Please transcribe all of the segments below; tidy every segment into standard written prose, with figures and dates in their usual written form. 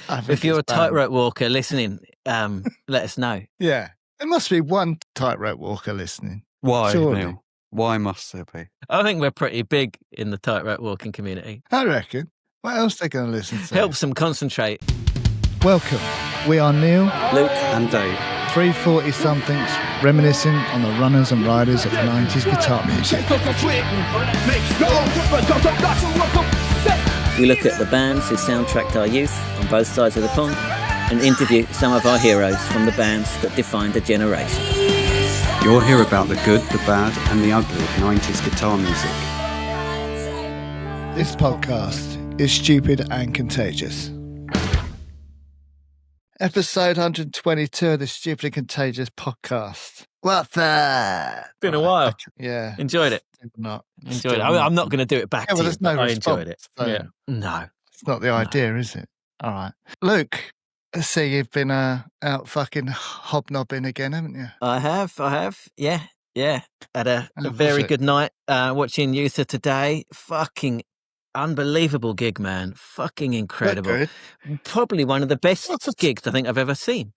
I think If you're a it's banned. tightrope walker listening, let us know. Yeah. There must be one tightrope walker listening. Why, Surely. Neil? Why must there be? I think we're pretty big in the tightrope walking community. I reckon. What else are they going to listen to? Helps them concentrate. Welcome. We are Neil, Luke. And Dave. 340-somethings, reminiscing on the runners and riders of 90s guitar music. We look at the bands who soundtracked our youth on both sides of the pond and interview some of our heroes from the bands that defined a generation. You'll hear about the good, the bad, and the ugly of 90s guitar music. This podcast is stupid and contagious. Episode 122 of the Stupid and Contagious podcast. What's that? Been a while. Yeah. Enjoyed it. Not. Enjoyed it. I'm not going to do it back Yeah, to well, you, there's no but I response, enjoyed it. so- Yeah. No. It's not the idea, is it? All right. Luke, I see you've been out fucking hobnobbing again, haven't you? I have. Yeah. Had a How was very it? good night watching Uther today. Fucking unbelievable gig, man. Fucking incredible. Good. Probably one of the best What's it- gigs I think I've ever seen.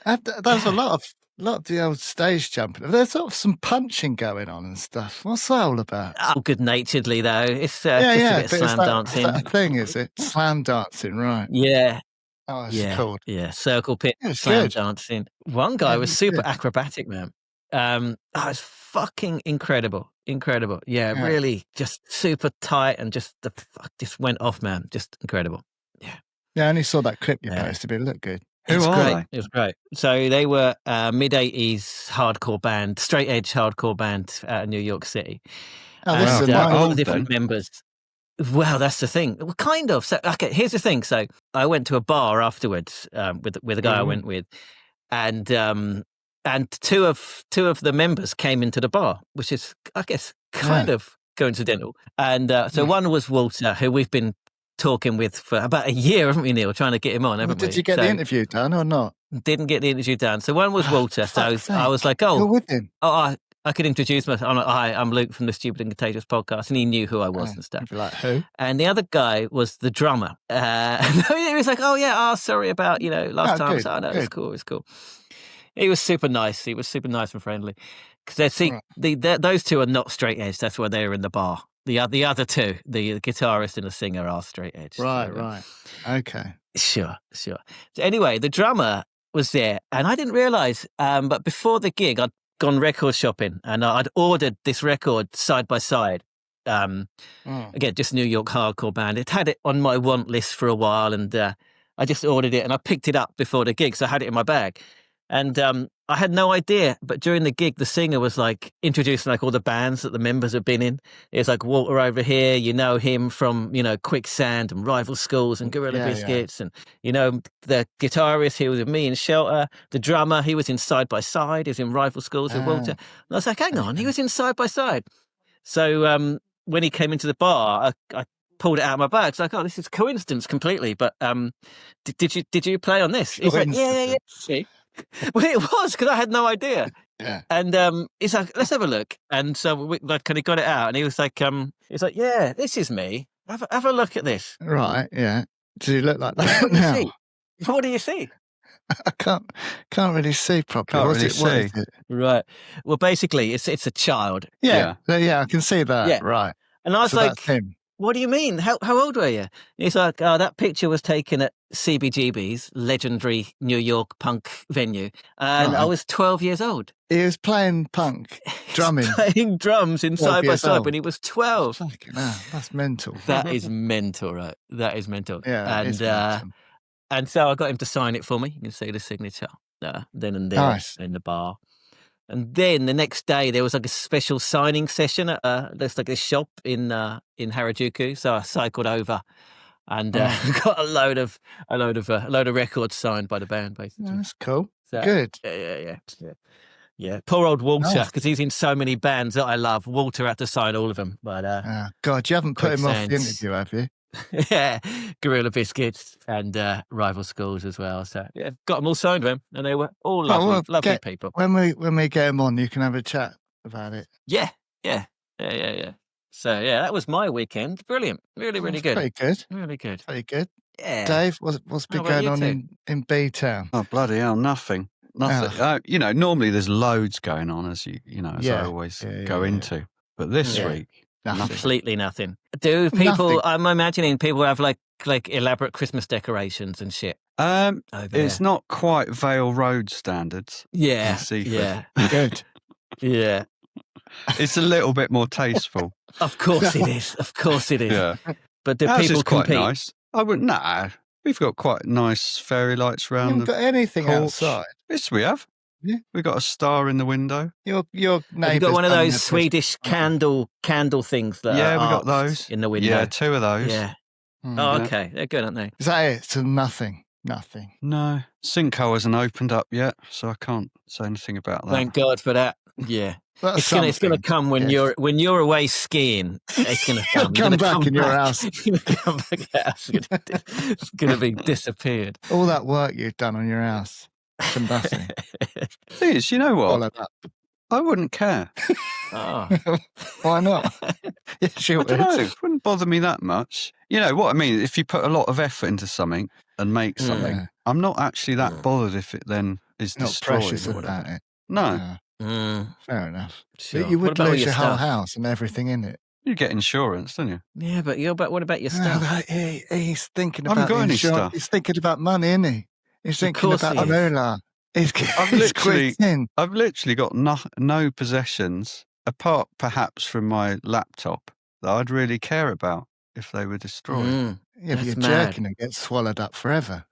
There's a lot of the old stage jumping. There's sort of some punching going on and stuff. What's that all about? Oh, good-naturedly, though. It's just a yeah, bit of but slam dancing. Is that a thing, is it? Slam dancing, right. Yeah, Oh, it's yeah, cool. yeah. Circle pit, Yeah, it's slam good. dancing. One guy Yeah, was it's super good. acrobatic, man. It's fucking incredible. Yeah, Yeah. really just super tight and just went off, man. Just incredible. Yeah, I only saw that clip you Yeah. posted, but it looked good. Who It's are great. they? It was great. So they were mid-80s hardcore band, straight edge hardcore band out of New York City. Oh, this Wow. is a Quite all nice old the different members. Well, that's the thing. Well, kind of. So, okay, here's the thing. So I went to a bar afterwards with a guy I went with, and two of the members came into the bar, which is, I guess, kind of coincidental. And so one was Walter, who we've been talking with for about a year, haven't we, Neil? Trying to get him on, haven't we? Did you get the interview done or not? Didn't get the interview done. So one was Oh, Walter. So fuck's I sake. was like, You're oh, with him. I could introduce myself. I'm like, hi, I'm Luke from the Stupid and Contagious podcast. And he knew who I was and stuff. You'd be like, who? And the other guy was the drummer. He was like, oh, yeah, sorry about, last Oh, time. good, So I know, good. it's cool. He was super nice. He was super nice and friendly. Because those two are not straight edge. That's why they were in the bar. The other two, the guitarist and the singer, are straight edge. Right, So, right. Okay. Sure. So anyway, the drummer was there, and I didn't realise. But before the gig, I'd gone record shopping, and I'd ordered this record side by side. Oh. Again, just New York hardcore band. It had it on my want list for a while, and I just ordered it, and I picked it up before the gig, so I had it in my bag. And I had no idea, but during the gig, the singer was like introducing like all the bands that the members have been in. It was like Walter over here, you know him from, Quicksand and Rival Schools and Gorilla Yeah, Biscuits. And, the guitarist, he was with me in Shelter. The drummer, he was in Side by Side. He was in Rival Schools with Walter. And I was like, hang on, he was in Side by Side. So when he came into the bar, I pulled it out of my bag. It's like, oh, this is coincidence completely. But did you play on this? He's like, yeah. Well, it was because I had no idea. Yeah. And he's like, let's have a look. And so we kind of got it out, and he was like, yeah, this is me. Have a look at this. Right, yeah. Does he look like that What do you now? see? What do you see? I can't really see properly. Can't What really is it? Right. Well, basically, it's a child. Yeah, I can see that. Yeah. Right. And I was So like, that's him. what do you mean? How old were you? And he's like, oh, that picture was taken at CBGB's, legendary New York punk venue. And I Right. was 12 years old. He was playing punk, drumming. Playing drums in 12 Side by years Side old. when he was 12. Fucking hell, that's mental. That is mental, right? That is mental. Yeah, and it's mental. and so I got him to sign it for me. You can see the signature then and there Nice. in the bar. And then the next day there was like a special signing session at there's like a shop in Harajuku. So I cycled over and got a load of records signed by the band, basically. Yeah, that's cool. So, Good. Yeah. Poor old Walter, Nice. because he's in so many bands that I love. Walter had to sign all of them, but God, you haven't put him off the Quicksands. interview, have you? yeah, Gorilla Biscuits and Rival Schools as well. So yeah, got them all signed, man, and they were all lovely, well, lovely people. When we get him on, you can have a chat about it. Yeah. So yeah, that was my weekend. Brilliant, really That's good, Pretty good. really good. Pretty good. Yeah. Dave, what's been How about going you on two? in B-Town? Oh, bloody hell, nothing. Nothing. Normally there's loads going on, as as I always go into. But this week, Nothing. Completely nothing. Do people? Nothing. I'm imagining people have like elaborate Christmas decorations and shit. Over it's there. not quite Vale Road standards. Yeah. in Seaford. Yeah. Good. Yeah. It's a little bit more tasteful. Of course it is. Of course it is. Yeah. But do Ours people is quite compete? nice. I wouldn't. Nah, we've got quite nice fairy lights You around haven't the got anything porch. outside. Yes, we have. Yeah. We've got a star in the window. Your Have neighbours you got one of done those their Swedish candle things that Yeah, are we got arched those in the window? Yeah, 2 of those. Yeah. Mm. Oh, Yeah. okay. They're good, aren't they? Is that it? So nothing. Nothing. No, sinkhole hasn't opened up yet, so I can't say anything about that. Thank God for that. Yeah. That's It's gonna something. come when Yes. you're away skiing. It's gonna You'll come. You're come gonna back in your back. house. You're gonna come back in your house. It's gonna be disappeared. All that work you've done on your house for nothing. Thing is, you know what? All of that. I wouldn't care. Oh. Why not? Yes, you I don't would. know. It wouldn't bother me that much. You know what I mean? If you put a lot of effort into something and make something, Yeah. I'm not actually that bothered if it then is Not destroyed precious or whatever. about it. No, Yeah, Mm, fair enough. sure. But you What would about all lose your your whole stuff? house and everything in it. you get insurance, don't you? Yeah, but what about your No, stuff? but he's thinking I haven't about got the any insurance. stuff. He's thinking about money, isn't he? He's thinking course about he the is. moolah. He's I've he's literally- quitting. I've literally got no possessions, apart perhaps from my laptop, that I'd really care about if they were destroyed. Mm, Yeah, but That's you're mad. jerking and get swallowed up forever.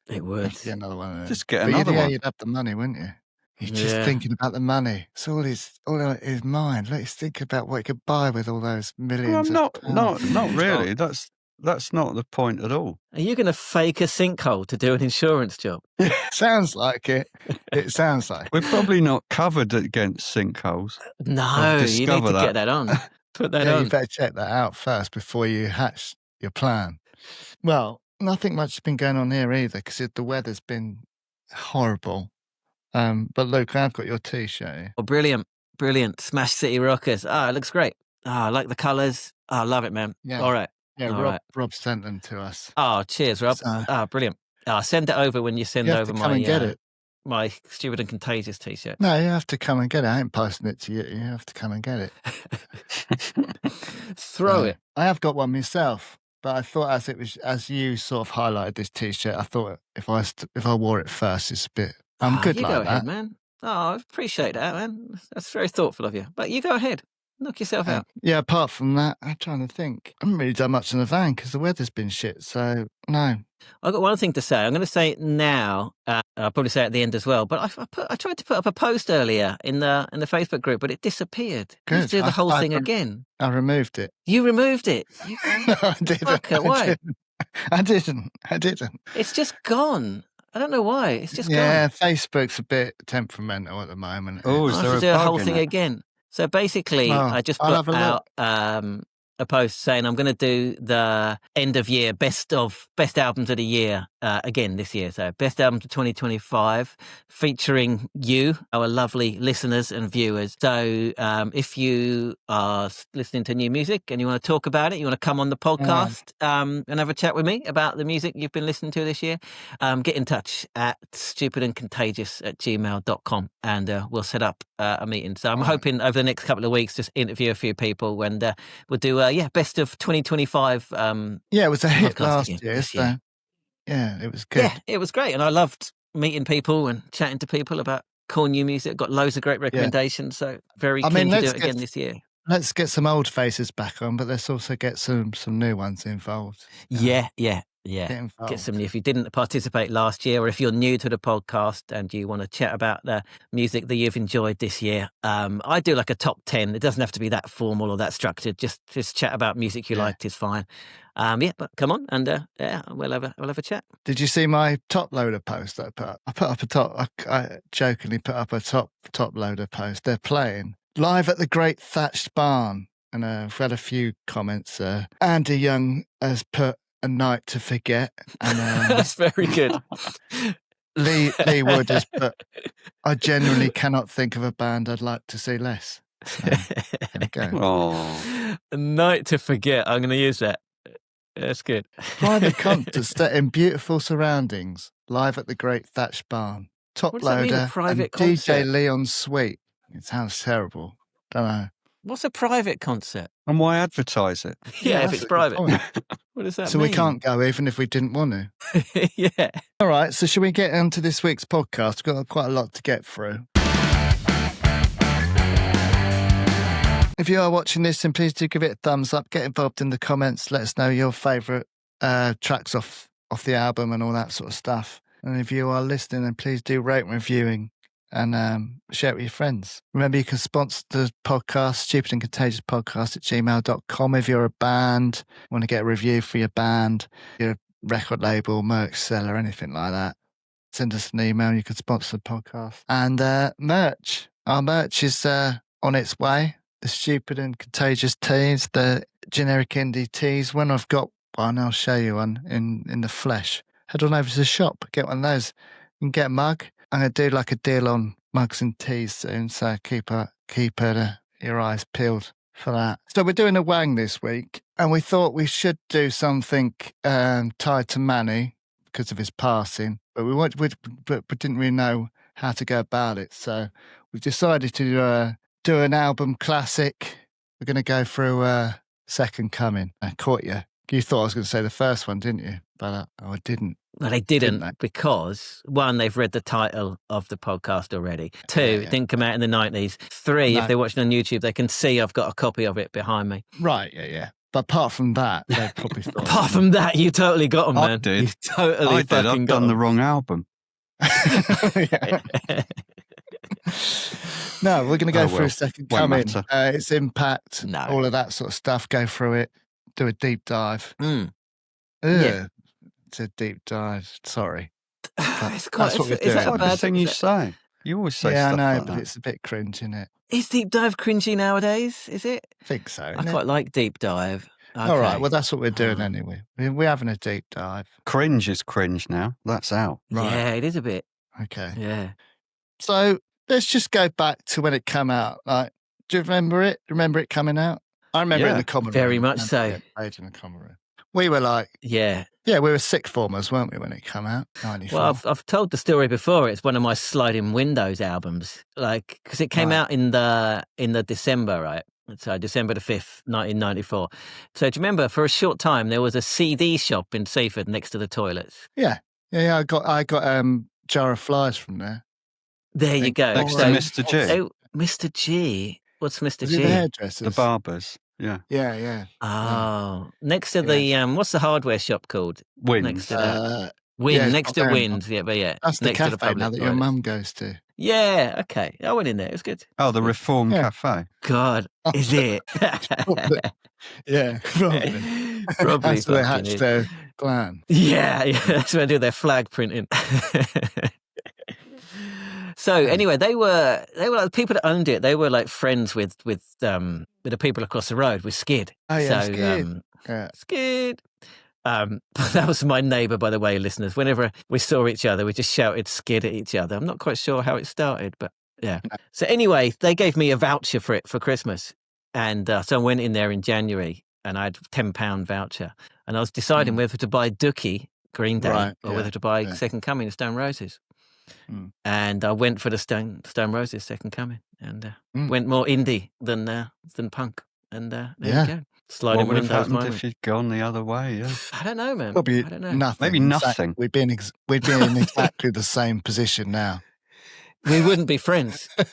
it would. Get another one of them. Just get But another one. you'd have the money, wouldn't you? He's just Yeah. thinking about the money. It's all in his mind. Look, he's thinking about what he could buy with all those millions. Well, of not pounds. really. That's not the point at all. Are you going to fake a sinkhole to do an insurance job? Sounds like it. It sounds like. We're probably not covered against sinkholes. No, you need discover to that. get that on. Put that Yeah, on. you better check that out first before you hatch your plan. Well, nothing much has been going on here either because the weather's been horrible. But Luke, I've got your T-shirt here. Oh, brilliant. Brilliant. Smash City Rockers. Ah, it looks great. Ah, I like the colours. I love it, man. Yeah. All right. Yeah, All Rob, right. Rob sent them to us. Oh, cheers, Rob. So Brilliant. Send it over when you send you have over to come and get it. my Stupid and Contagious t-shirt. No, you have to come and get it. I ain't posting it to you. You have to come and get it. Throw it. I have got one myself, but I thought as you sort of highlighted this T-shirt, I thought if I wore it first, it's a bit. I'm good you like go that. ahead, man. Oh, I appreciate that, man. That's very thoughtful of you. But you go ahead. Knock yourself out. Yeah, apart from that, I'm trying to think. I haven't really done much in the van because the weather's been shit. So, no. I've got one thing to say. I'm going to say it now. I'll probably say it at the end as well. But I tried to put up a post earlier in the Facebook group, but it disappeared. You have Good. to do the whole thing I again. I removed it. You removed it. You, No, I didn't. Fucker, why? I didn't. it's just gone. I don't know why. It's just Yeah, gone. Facebook's a bit temperamental at the moment. Oh, is I there have to a do the bug whole in thing it? again. So basically, Oh, I just I'll put have a out a post saying I'm going to do the end of year best albums of the year again this year. So best albums of 2025, featuring you, our lovely listeners and viewers. So if you are listening to new music and you want to talk about it, you want to come on the podcast and have a chat with me about the music you've been listening to this year, get in touch at stupidandcontagious@gmail.com and we'll set up a meeting. So I'm hoping over the next couple of weeks just interview a few people and we'll do best of 2025 Yeah, it was a hit podcast last again year. this So, year. yeah, it was good. Yeah, it was great. And I loved meeting people and chatting to people about cool new music. Got loads of great recommendations. So very I keen mean, to do let's it get- again this year. Let's get some old faces back on, but let's also get some new ones involved. Yeah. Get involved. Get some new. If you didn't participate last year, or if you're new to the podcast and you want to chat about the music that you've enjoyed this year, I do like a top 10. It doesn't have to be that formal or that structured. Just chat about music you liked is fine. But come on and we'll have a chat. Did you see my top loader post that I put up? I put up a top. I jokingly put up a top loader post. They're playing live at the Great Thatched Barn, and I've had a few comments. Andy Young has put A Night to Forget, and That's very good. Lee Wood has put, I genuinely cannot think of a band I'd like to see less. So, there we go. Oh, A Night to Forget. I'm going to use that. That's good. Private concert set in beautiful surroundings, live at the Great Thatched Barn. Top What does that mean, a loader and private DJ concert? Leon's suite. It sounds terrible. Don't know. What's a private concert? And why advertise it? Yeah, if that's it's a good private. point. What does that So mean? we can't go even if we didn't want to. Yeah. All right, so should we get into this week's podcast? We've got quite a lot to get through. If you are watching this, then please do give it a thumbs up. Get involved in the comments. Let us know your favourite tracks off the album and all that sort of stuff. And if you are listening, then please do rate and reviewing and share it with your friends. Remember, you can sponsor the podcast, Stupid and Contagious Podcast at gmail.com. If you're a band, want to get a review for your band, your record label, merch seller, anything like that, send us an email. You can sponsor the podcast. And merch. Our merch is on its way. The Stupid and Contagious tees, the generic indie tees. When I've got one, I'll show you one in the flesh. Head on over to the shop, get one of those. You can get a mug. I'm going to do like a deal on mugs and teas soon, so keep your eyes peeled for that. So we're doing a wang this week, and we thought we should do something tied to Manny because of his passing, but we didn't really know how to go about it. So we've decided to do an album classic. We're going to go through Second Coming. I caught you. You thought I was going to say the first one, didn't you? But I didn't. No, they didn't they? Because, one, they've read the title of the podcast already. Two, Yeah. it didn't come out in the 90s. Three, No. if they're watching on YouTube, they can see I've got a copy of it behind me. Right, yeah. But apart from that, they probably thought. Apart from that, you totally got them, I man. did. You totally I did. fucking I've got done the 'em. wrong album. Yeah. No, we're going to go Oh, through well. Second Won't Coming. matter. Its impact, No. all of that sort of stuff. Go through it, do a deep dive. Mm. Ugh, Yeah. it's a deep dive. Sorry. It's quite, that's what we're is that doing. a What bad thing you say? You always say Yeah, I stuff know, like but that. it's a bit cringe, isn't it? Is Deep Dive cringy nowadays? Is it? I think so. I isn't it? quite like Deep Dive. All right, Okay. well, that's what we're doing Oh. anyway. We're having a deep dive. Cringe is cringe now. That's out. Right. Yeah, it is a bit. Okay. Yeah. So let's just go back to when it came out. Like, do you remember it? Remember it coming out? I remember it in Yeah, the common room. very much I remember so. it played in the common room. We were like, Yeah. we were sixth formers, weren't we, when it came out? 94. Well, I've told the story before. It's one of my sliding windows albums, like because it came Right. out in the December, right? So December the 5th, 1994. So do you remember for a short time there was a CD shop in Seaford next to the toilets? Yeah. I got Jar of Flies from there. There you Thank- go. Next to So, Mr. G, oh, Mr. G. What's Mr. Was it G? the hairdressers? the barbers. Yeah. Yeah. Oh, next to the what's the hardware shop called? Wins. Next to that. Uh, Wind, yeah, it's next not to there Wind. Yeah, but yeah. that's the next to cafe public now that your toilets. mum goes to. Yeah, okay. I went in there. It was good. Oh, the Reform Yeah. Cafe. God, is it? Yeah, probably. Probably That's where they fucking hatched is. their plan. Yeah, that's where they do their flag printing. So anyway, they were like the people that owned it. They were like friends with the people across the road with Skid. Oh, yeah, so Skid. Yeah. Skid. That was my neighbour, by the way, listeners. Whenever we saw each other, we just shouted Skid at each other. I'm not quite sure how it started, but yeah. No. So anyway, they gave me a voucher for it for Christmas, and so I went in there in January, and I had a £10 voucher, and I was deciding whether to buy Dookie, Green Day, Right, or yeah, whether to buy yeah. Second Coming of Stone Roses. Mm. And I went for the Stone Roses Second Coming, and Mm. went more indie than punk. And there Yeah. you go. Sliding What would have windows happened moment. if you'd gone the other way? Yeah. I don't know, man. Probably I don't know. nothing. Maybe In fact, nothing. we'd be in exactly the same position now. We wouldn't be friends. We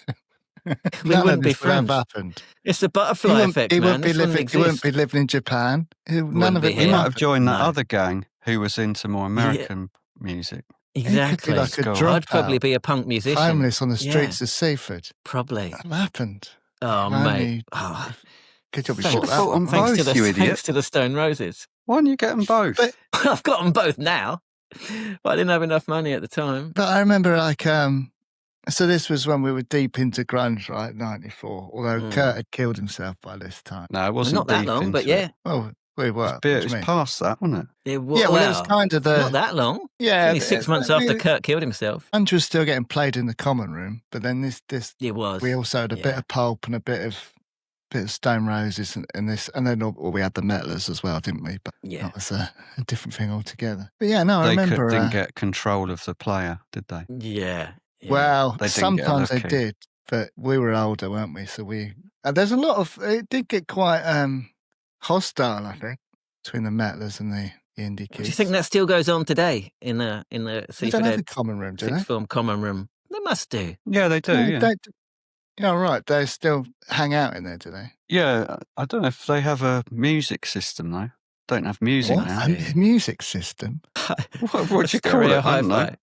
None wouldn't of be this would have friends. happened. It's the butterfly effect, he man. wouldn't be This wouldn't living. He wouldn't exist. be living in Japan. None Wouldn't of be it. here. He would might happen. have joined that No. other gang who was into more American music. Exactly. He could be like a Go on. I'd probably dropout, be a punk musician. homeless on the Yeah. streets of Seaford. Probably. That happened. Oh, Only- mate. Oh, Good job we thanks, bought that Fault one. on thanks to both, the you idiot. thanks to the Stone Roses. Why don't you get them both? But- I've got them both now, but I didn't have enough money at the time. But I remember, like, so this was when we were deep into grunge, right? 94. Although Mm. Kurt had killed himself by this time. no, it Well, wasn't not that deep long, but into it. yeah, Well, we were. What do It you was mean? past that, wasn't it? it was. Yeah, well, it was kind of not that long. Yeah, Only 6 months after Kurt killed himself. grunge was still getting played in the common room, but then this It was. we also had a bit yeah. of pulp and a bit of bit of Stone Roses and this, and then we had the Metalers as well, didn't we? But that was a different thing altogether. But yeah, no, I remember didn't get control of the player, did they? Yeah. Well, They didn't sometimes get they did, but we were older, weren't we? So there's a lot of it did get quite hostile, I think, between the Metalers and the indie kids. Do you think that still goes on today in the They don't have a common room, do they? sixth form common room? They must do. Yeah, they do. Yeah. Yeah, right. They still hang out in there, do they? Yeah, I don't know if they have a music system though. Don't have music What? now. A music system? What do you call it? I don't know.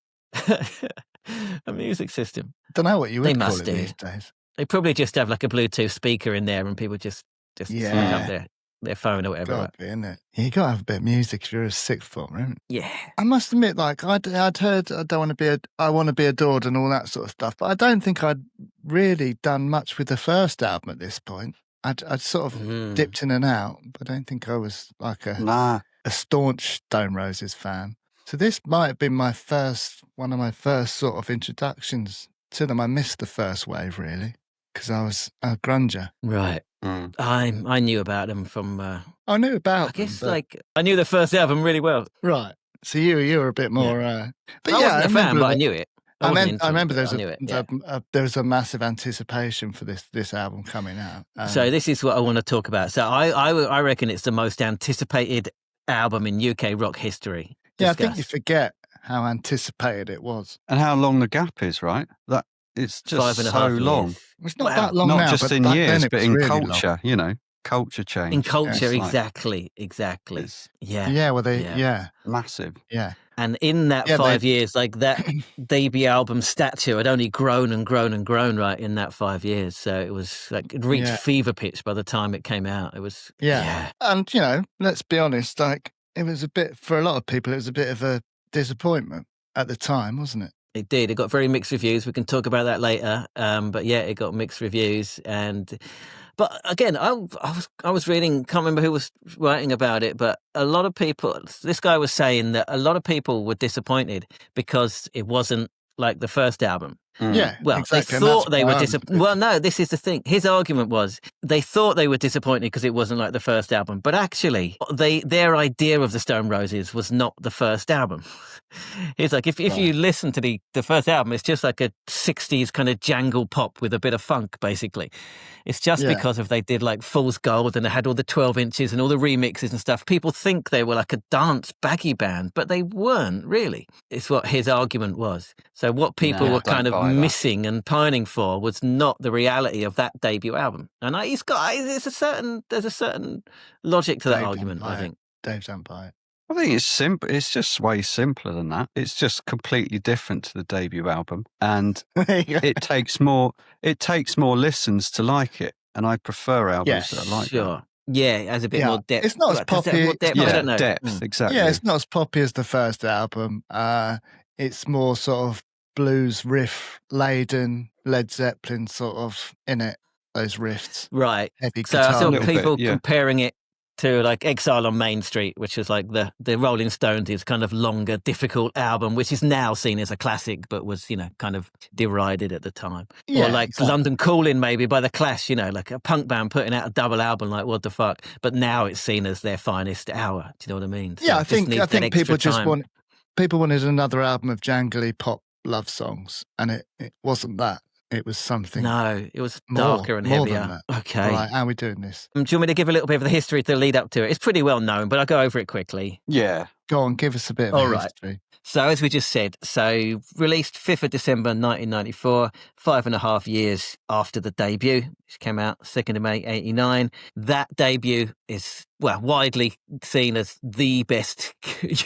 A music system. Don't know what you would They call must it do. these days. They probably just have like a Bluetooth speaker in there, and people just hook up their phone or whatever. Got to be, isn't it? You got to have a bit of music if you're a sixth former, isn't it? Yeah. I must admit, like I'd heard I want to be adored and all that sort of stuff, but I don't think I'd really done much with the first album at this point. I'd sort of dipped in and out, but I don't think I was like a staunch Stone Roses fan. So this might have been one of my first sort of introductions to them. I missed the first wave really because I was a grunger. Right. I knew about them from. I knew about. I guess them, I knew the first album really well. Right. So you were a bit more. But I wasn't a fan, but I knew it. I remember there was a massive anticipation for this album coming out. So this is what I want to talk about. So I reckon it's the most anticipated album in UK rock history. Yeah, I think you forget how anticipated it was. And how long the gap is, right? That it's just 5.5 long. years. It's not that long Not now, just but in back years, then it but was in really culture, long. Culture change. In culture, It's exactly. Yeah. Yeah, well, massive. Yeah. And in that 5 years, like that debut album stature had only grown and grown and grown, right, in that 5 years. So it was like it reached fever pitch by the time it came out. It was And let's be honest, like it was a bit for a lot of people, it was a bit of a disappointment at the time, wasn't it? It did. It got very mixed reviews. We can talk about that later. But yeah, it got mixed reviews. But again, I was reading, can't remember who was writing about it, but a lot of people, this guy was saying that a lot of people were disappointed because it wasn't like the first album. Yeah, well, exactly. They thought they were disappointed. Well, no, this is the thing. His argument was they thought they were disappointed because it wasn't like the first album, but actually, their idea of the Stone Roses was not the first album. He's like, if you listen to the first album, it's just like a 60s kind of jangle pop with a bit of funk, basically. It's just because they did like Fool's Gold and they had all the 12 inches and all the remixes and stuff. People think they were like a dance baggy band, but they weren't really. It's what his argument was. So what people were kind of missing and pining for was not the reality of that debut album. And there's a certain logic to that argument, I think. Dave don't buy it. I think it's simple. It's just way simpler than that. It's just completely different to the debut album, and it takes more listens to like it. And I prefer albums that are like that. Yeah, it has a bit more depth. It's not as poppy. Depth? I don't know. Depth, exactly. Yeah, it's not as poppy as the first album. It's more sort of blues riff laden, Led Zeppelin sort of in it. Those riffs, right? Heavy so guitar. I saw people comparing it to like Exile on Main Street, which is like the Rolling Stones' kind of longer, difficult album, which is now seen as a classic, but was, kind of derided at the time. Yeah, or like exactly. London Calling maybe by The Clash, like a punk band putting out a double album, like what the fuck? But now it's seen as their finest hour. Do you know what I mean? So I think people just time. People wanted another album of jangly pop love songs, and it wasn't that. It was something. No, it was darker and heavier. Than that. Okay. Right, how are we doing this? Do you want me to give a little bit of the history to lead up to it? It's pretty well known, but I'll go over it quickly. Yeah. Go on, give us a bit of history. So as we just said, released 5th of December 1994, 5.5 years after the debut, which came out 2nd of May 89. That debut is, widely seen as the best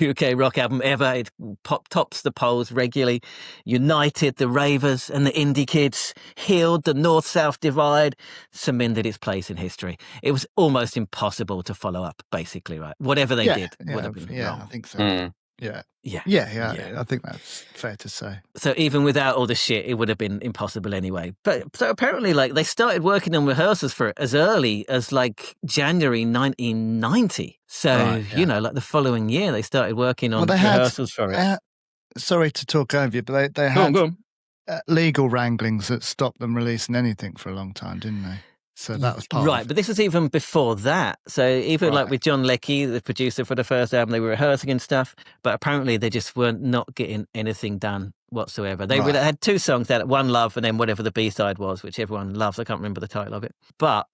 UK rock album ever. It tops the polls regularly, united the ravers and the indie kids, healed the north-south divide, cemented its place in history. It was almost impossible to follow up, basically, right? Whatever they did would have been wrong. I think so. Mm. Yeah. Yeah. I think that's fair to say. So even without all the shit, it would have been impossible anyway. But so apparently, they started working on rehearsals for it as early as January 1990. So the following year, they started working on rehearsals for it. Sorry to talk over you, but they had legal wranglings that stopped them releasing anything for a long time, didn't they? So that was part right, of but this was even before that. So even like Right. with John Leckie, the producer for the first album, they were rehearsing and stuff, but apparently they just weren't not getting anything done whatsoever. They Right. had two songs that One Love and then whatever the B-side was, which everyone loves. I can't remember the title of it. But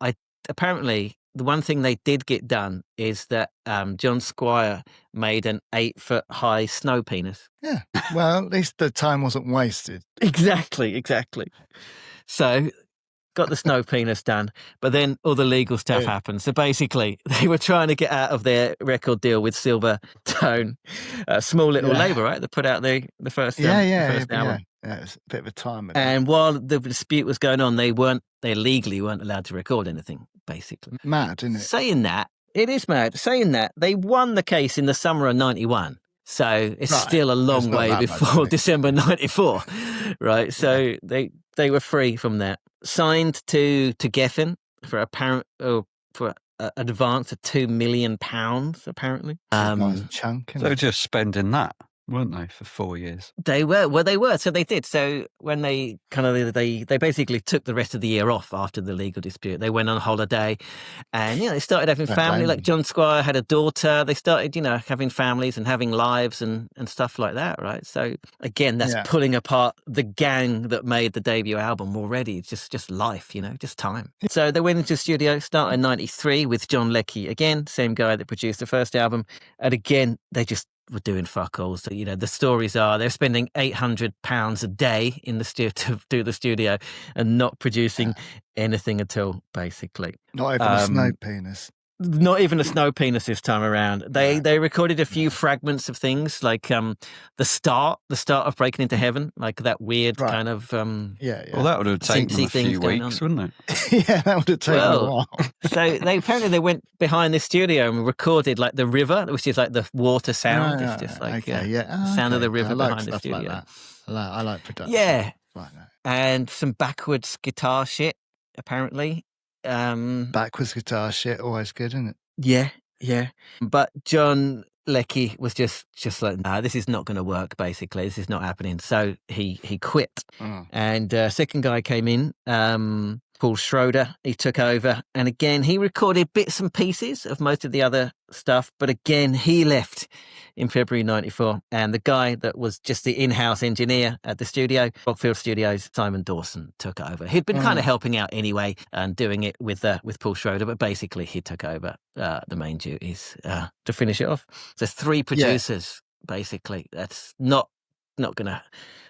apparently the one thing they did get done is that John Squire made an 8-foot high snow penis. Yeah. Well, at least the time wasn't wasted. Exactly. So got the snow penis done, but then all the legal stuff Yeah. happened. So basically, they were trying to get out of their record deal with Silver Tone, a small little label, right? They put out the first Yeah, album. Yeah, it was a bit of a time. And while the dispute was going on, they legally weren't allowed to record anything, basically. Mad, isn't it? Saying that, it is mad. Saying that, they won the case in the summer of 91. So it's still a long way before December 94, right? So they were free from that. Signed to Geffen for an advance of £2 million, apparently. Nice chunk. They were just spending that, weren't they, for 4 years? They were. Well, they were. So they did. So when they they basically took the rest of the year off after the legal dispute. They went on holiday and, they started having family. Like John Squire had a daughter. They started, having families and having lives and stuff like that, right? So again, that's pulling apart the gang that made the debut album already. It's just life, just time. So they went into the studio, started in 93 with John Leckie again, same guy that produced the first album. And again, they just were doing fuck all. So, the stories are they're spending £800 a day in the studio to do the studio and not producing anything at all, basically. Not even a snow penis. Not even a snow penis this time around. They recorded a few fragments of things like the start of Breaking Into Heaven, like that weird kind of Well, that would have taken them a few weeks, wouldn't it? Yeah, that would have taken a while. So they went behind the studio and recorded like the river, which is like the water sound. It's just like sound of the river behind the studio. Like that. I like production. Yeah, like that. And some backwards guitar shit apparently. Backwards guitar shit, always good, isn't it? Yeah. But John Leckie was just like, nah, this is not going to work, basically. This is not happening. So he quit. And second guy came in, Paul Schroeder. He took over. And again, he recorded bits and pieces of most of the other stuff. But again, he left in February 94. And the guy that was just the in-house engineer at the studio, Rockfield Studios, Simon Dawson, took over. He'd been kind of helping out anyway and doing it with Paul Schroeder. But basically, he took over the main duties to finish it off. So 3 producers, basically. That's not going to...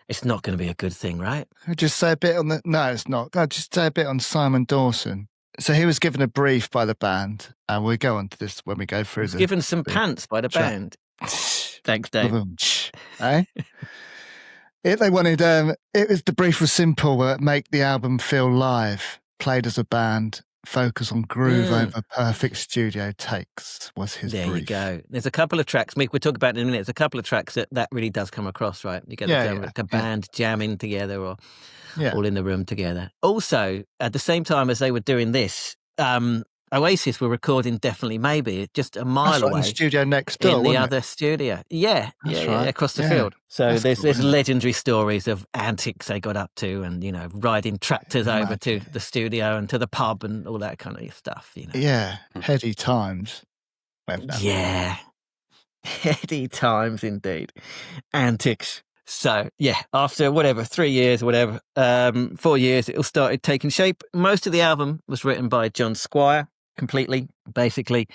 It's not going to be a good thing, right? I'll just say a bit on No, it's not. I'll just say a bit on Simon Dawson. So he was given a brief by the band, and we'll go on to this when we go through he was given some pants by the band. Thanks, Dave. They wanted... the brief was simple. Make the album feel live. Played as a band. Focus on groove over perfect studio takes was his brief. There you go. There's a couple of tracks, Mick, we'll talk about it in a minute. There's a couple of tracks that really does come across, right? You get a band jamming together or all in the room together. Also, at the same time as they were doing this, Oasis were recording Definitely Maybe, just a mile away. In the studio next door, in the other studio. Yeah, across the field. So there's legendary stories of antics they got up to and, riding tractors over to the studio and to the pub and all that kind of stuff, Yeah, heady times. Yeah, heady times indeed. Antics. So, after 3 years, 4 years, it all started taking shape. Most of the album was written by John Squire, completely, basically.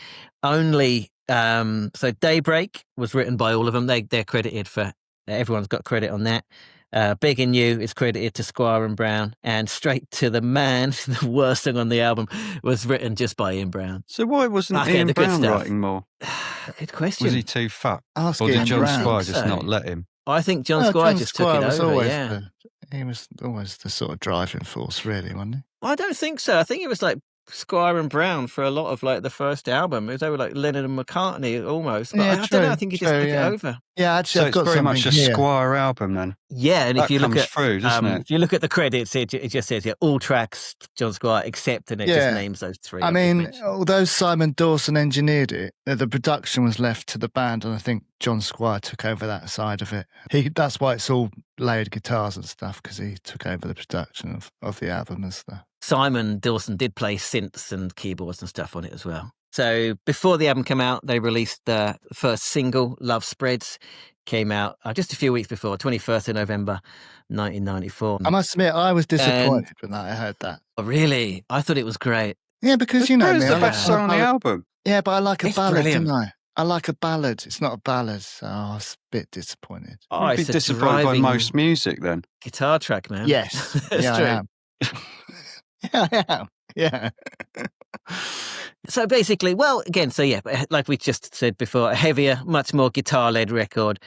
Only, so Daybreak was written by all of them. They're credited for, everyone's got credit on that. Big and You is credited to Squire and Brown. And Straight to the Man, the worst song on the album, was written just by Ian Brown. So why wasn't Ian Brown writing more? Good question. Was he too fat? Or did John Squire just not let him? I think John Squire just took it over, he was always the sort of driving force, really, wasn't he? I don't think so. I think it was like Squire and Brown for a lot of like the first album. They were like Lennon and McCartney almost. But I don't know. I think he just took it over. Yeah, actually, So I've it's got very something much a here. Squire album then. Yeah, and That if you look comes at through, doesn't it? if you look at the credits, it just says all tracks John Squire except, and it just names those three. I mean, although Simon Dawson engineered it, the production was left to the band, and I think John Squire took over that side of it. That's why it's all layered guitars and stuff, because he took over the production of the album and stuff. Simon Dawson did play synths and keyboards and stuff on it as well. So before the album came out, they released the first single, Love Spreads, came out just a few weeks before, 21st of November, 1994. I must admit, I was disappointed when I heard that. Oh, really? I thought it was great. Yeah, because you know me. It's the best song on the album. Yeah, but I like a It's ballad, brilliant. don't I? I like a ballad. It's not a ballad, so I was a bit disappointed. Oh, You'd be it's a disappointed by driving most music then. guitar track, man. Yes. It's Yeah, true. I am. Yeah, I am. Yeah. So basically, well, again, like we just said before, a heavier, much more guitar-led record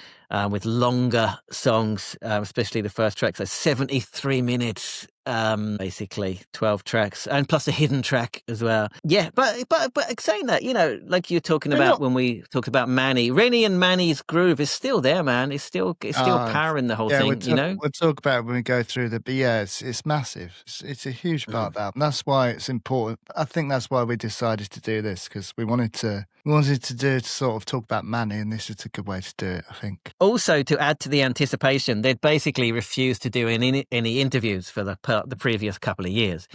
with longer songs, especially the first track. So 73 minutes, basically 12 tracks, and plus a hidden track as well. Yeah, but saying that, like you're talking about when we talked about Manny, Rennie and Manny's groove is still there, man. It's still powering the whole thing. We'll talk about it when we go through but yeah, it's massive. It's a huge part of that. And that's why it's important. I think that's why we decided to do this, because we wanted to sort of talk about Manny, and this is a good way to do it, I think. Also, to add to the anticipation, they'd basically refused to do any interviews for the previous couple of years,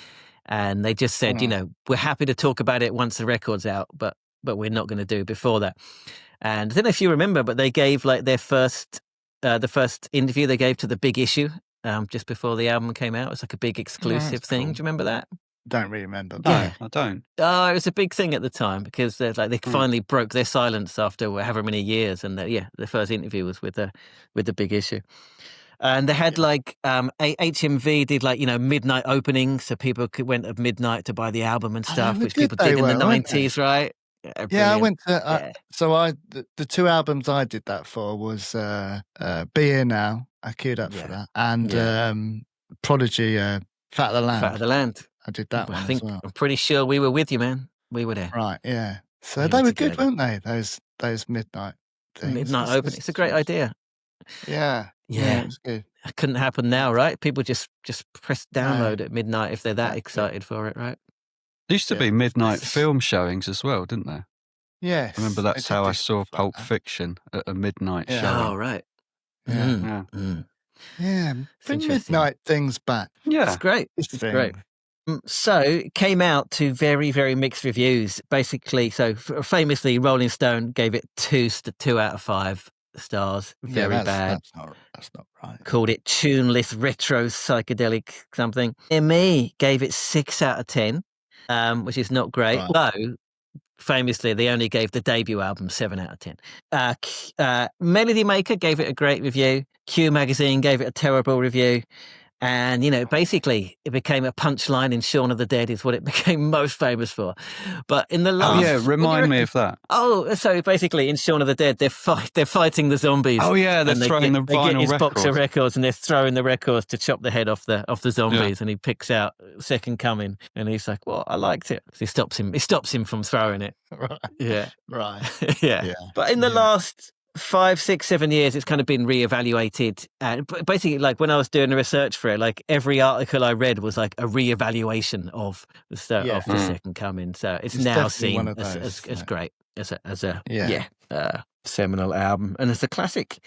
and they just said, we're happy to talk about it once the record's out, but we're not going to do before that. And I don't know if you remember, but they gave like their first the first interview they gave to the Big Issue just before the album came out. It was like a big exclusive thing. Cool. Do you remember that? Don't really remember. No, I don't. Oh, it was a big thing at the time because they finally broke their silence after however many years, and the first interview was with the Big Issue, and they had HMV did midnight openings, so people went at midnight to buy the album and stuff, which people did in the 90s, right? Yeah, I went to. The two albums I did that for was Be Here Now. I queued up for that, and Prodigy, Fat of the Land. Fat of the Land. I did that one as well. I'm pretty sure we were with you, man. We were there. Right, yeah. So they were good, weren't they? Those midnight things. Midnight open. It's a great idea. Yeah. Yeah. It's good. It couldn't happen now, right? People just press download at midnight if they're that excited for it, right? There used to be midnight film showings as well, didn't there? Yes. I remember that's how I saw Pulp Fiction at a midnight showing. Oh, right. Yeah. Yeah. Bring midnight things back. Yeah. It's great. It's great. So it came out to very, very mixed reviews. Basically, so famously, Rolling Stone gave it 2 out of 5 stars. Very bad. That's not right. Called it tuneless, retro, psychedelic something. ME gave it 6 out of 10, which is not great. Right. Though, famously, they only gave the debut album 7 out of 10. Melody Maker gave it a great review. Q Magazine gave it a terrible review. And, basically it became a punchline in Shaun of the Dead is what it became most famous for. But in the last... Oh, yeah, remind me of that. Oh, so basically in Shaun of the Dead, they're fighting the zombies. Oh, yeah, they're throwing the vinyl They get his records. box of records and they're throwing the records to chop the head off the zombies. And he picks out Second Coming and he's like, well, I liked it. So he stops him from throwing it. Right. Yeah. Right. Yeah. But in the last 5, 6, 7 years, it's kind of been reevaluated. And basically, like when I was doing the research for it, like every article I read was like a reevaluation of the Second Coming. So it's now seen as great as a seminal album and as a classic.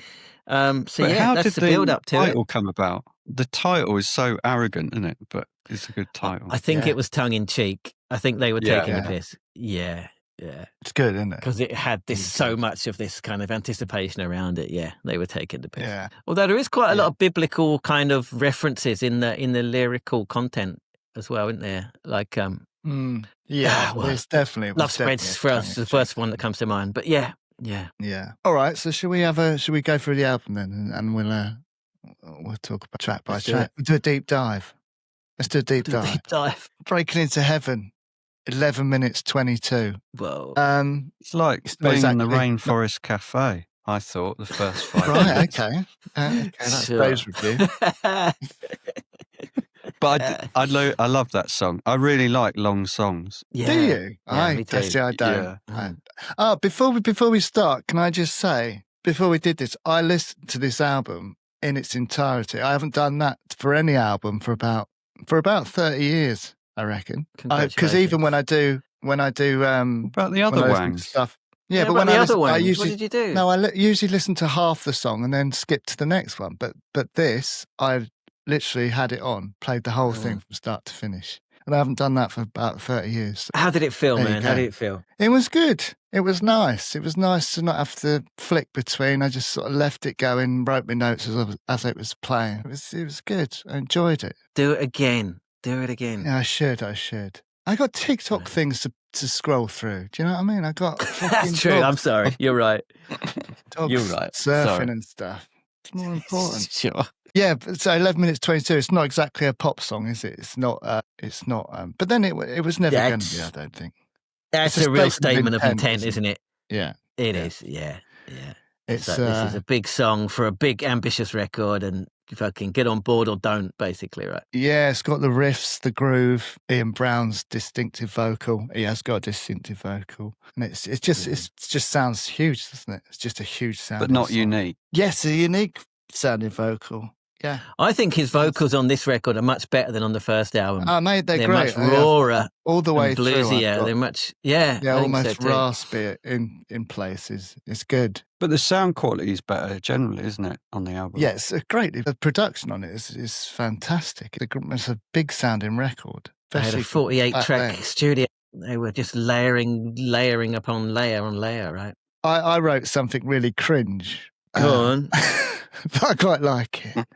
How that's did the build up to it. title come about? The title is so arrogant, isn't it? But it's a good title. I think it was tongue in cheek. I think they were taking the piss. Yeah. Yeah, it's good, isn't it? Because it had so much of this kind of anticipation around it. Yeah, they were taking the piss. Yeah. Although there is quite a lot of biblical kind of references in the lyrical content as well, isn't there? Like, there's definitely Love Spreads for us is the first one that comes to mind. But yeah. All right. So should we go through the album then, and we'll talk about track by track. We'll do a deep dive. Let's do a deep dive. Breaking Into Heaven. 11 minutes 22. Whoa. It's like being in the Rainforest Cafe, I thought, the first 5 Right, minutes. okay. That's Dave's review. But I love that song. I really like long songs. Yeah. Do you? Yeah, me too. I don't. Yeah. Before we start, can I just say, before we did this, I listened to this album in its entirety. I haven't done that for any album for about 30 years, I reckon. Because even when I do about the other wangs stuff. Yeah, but when when the I other listen, ones, I usually, what did you do? No, I usually listen to half the song and then skip to the next one. But this, I literally had it on, played the whole thing from start to finish. And I haven't done that for about 30 years. How did it feel, man? How did it feel? It was good. It was nice. It was nice to not have to flick between. I just sort of left it going, wrote my notes as it was playing. It was good. I enjoyed it. Do it again. Yeah, I should. I got TikTok things to scroll through. Do you know what I mean? I got That's true. I'm sorry. You're right. Dogs You're right. surfing and stuff. It's more important. Sure. Yeah, so 11 minutes 22. It's not exactly a pop song, is it? It's not. But then it was never going to be. I don't think. That's a real statement of intent, isn't it? Yeah, it is. Yeah. It's like, this is a big song for a big ambitious record, and you fucking get on board or don't, basically, right? Yeah, it's got the riffs, the groove, Ian Brown's distinctive vocal. He has got a distinctive vocal, and it just sounds huge, doesn't it? It's just a huge sound, but not unique. Yes, a unique sounding vocal. Yeah, I think his vocals on this record are much better than on the first album. Oh, mate, they're Much great. rawer, all the way bluesier. through. They're much, almost raspy in places. It's good, but the sound quality is better generally, isn't it, on the album? Yeah, it's great. The production on it is fantastic. It's a big sounding record. They had a 48-track studio. They were just layering upon layer on layer, right? I wrote something really cringe. Go on. But I quite like it.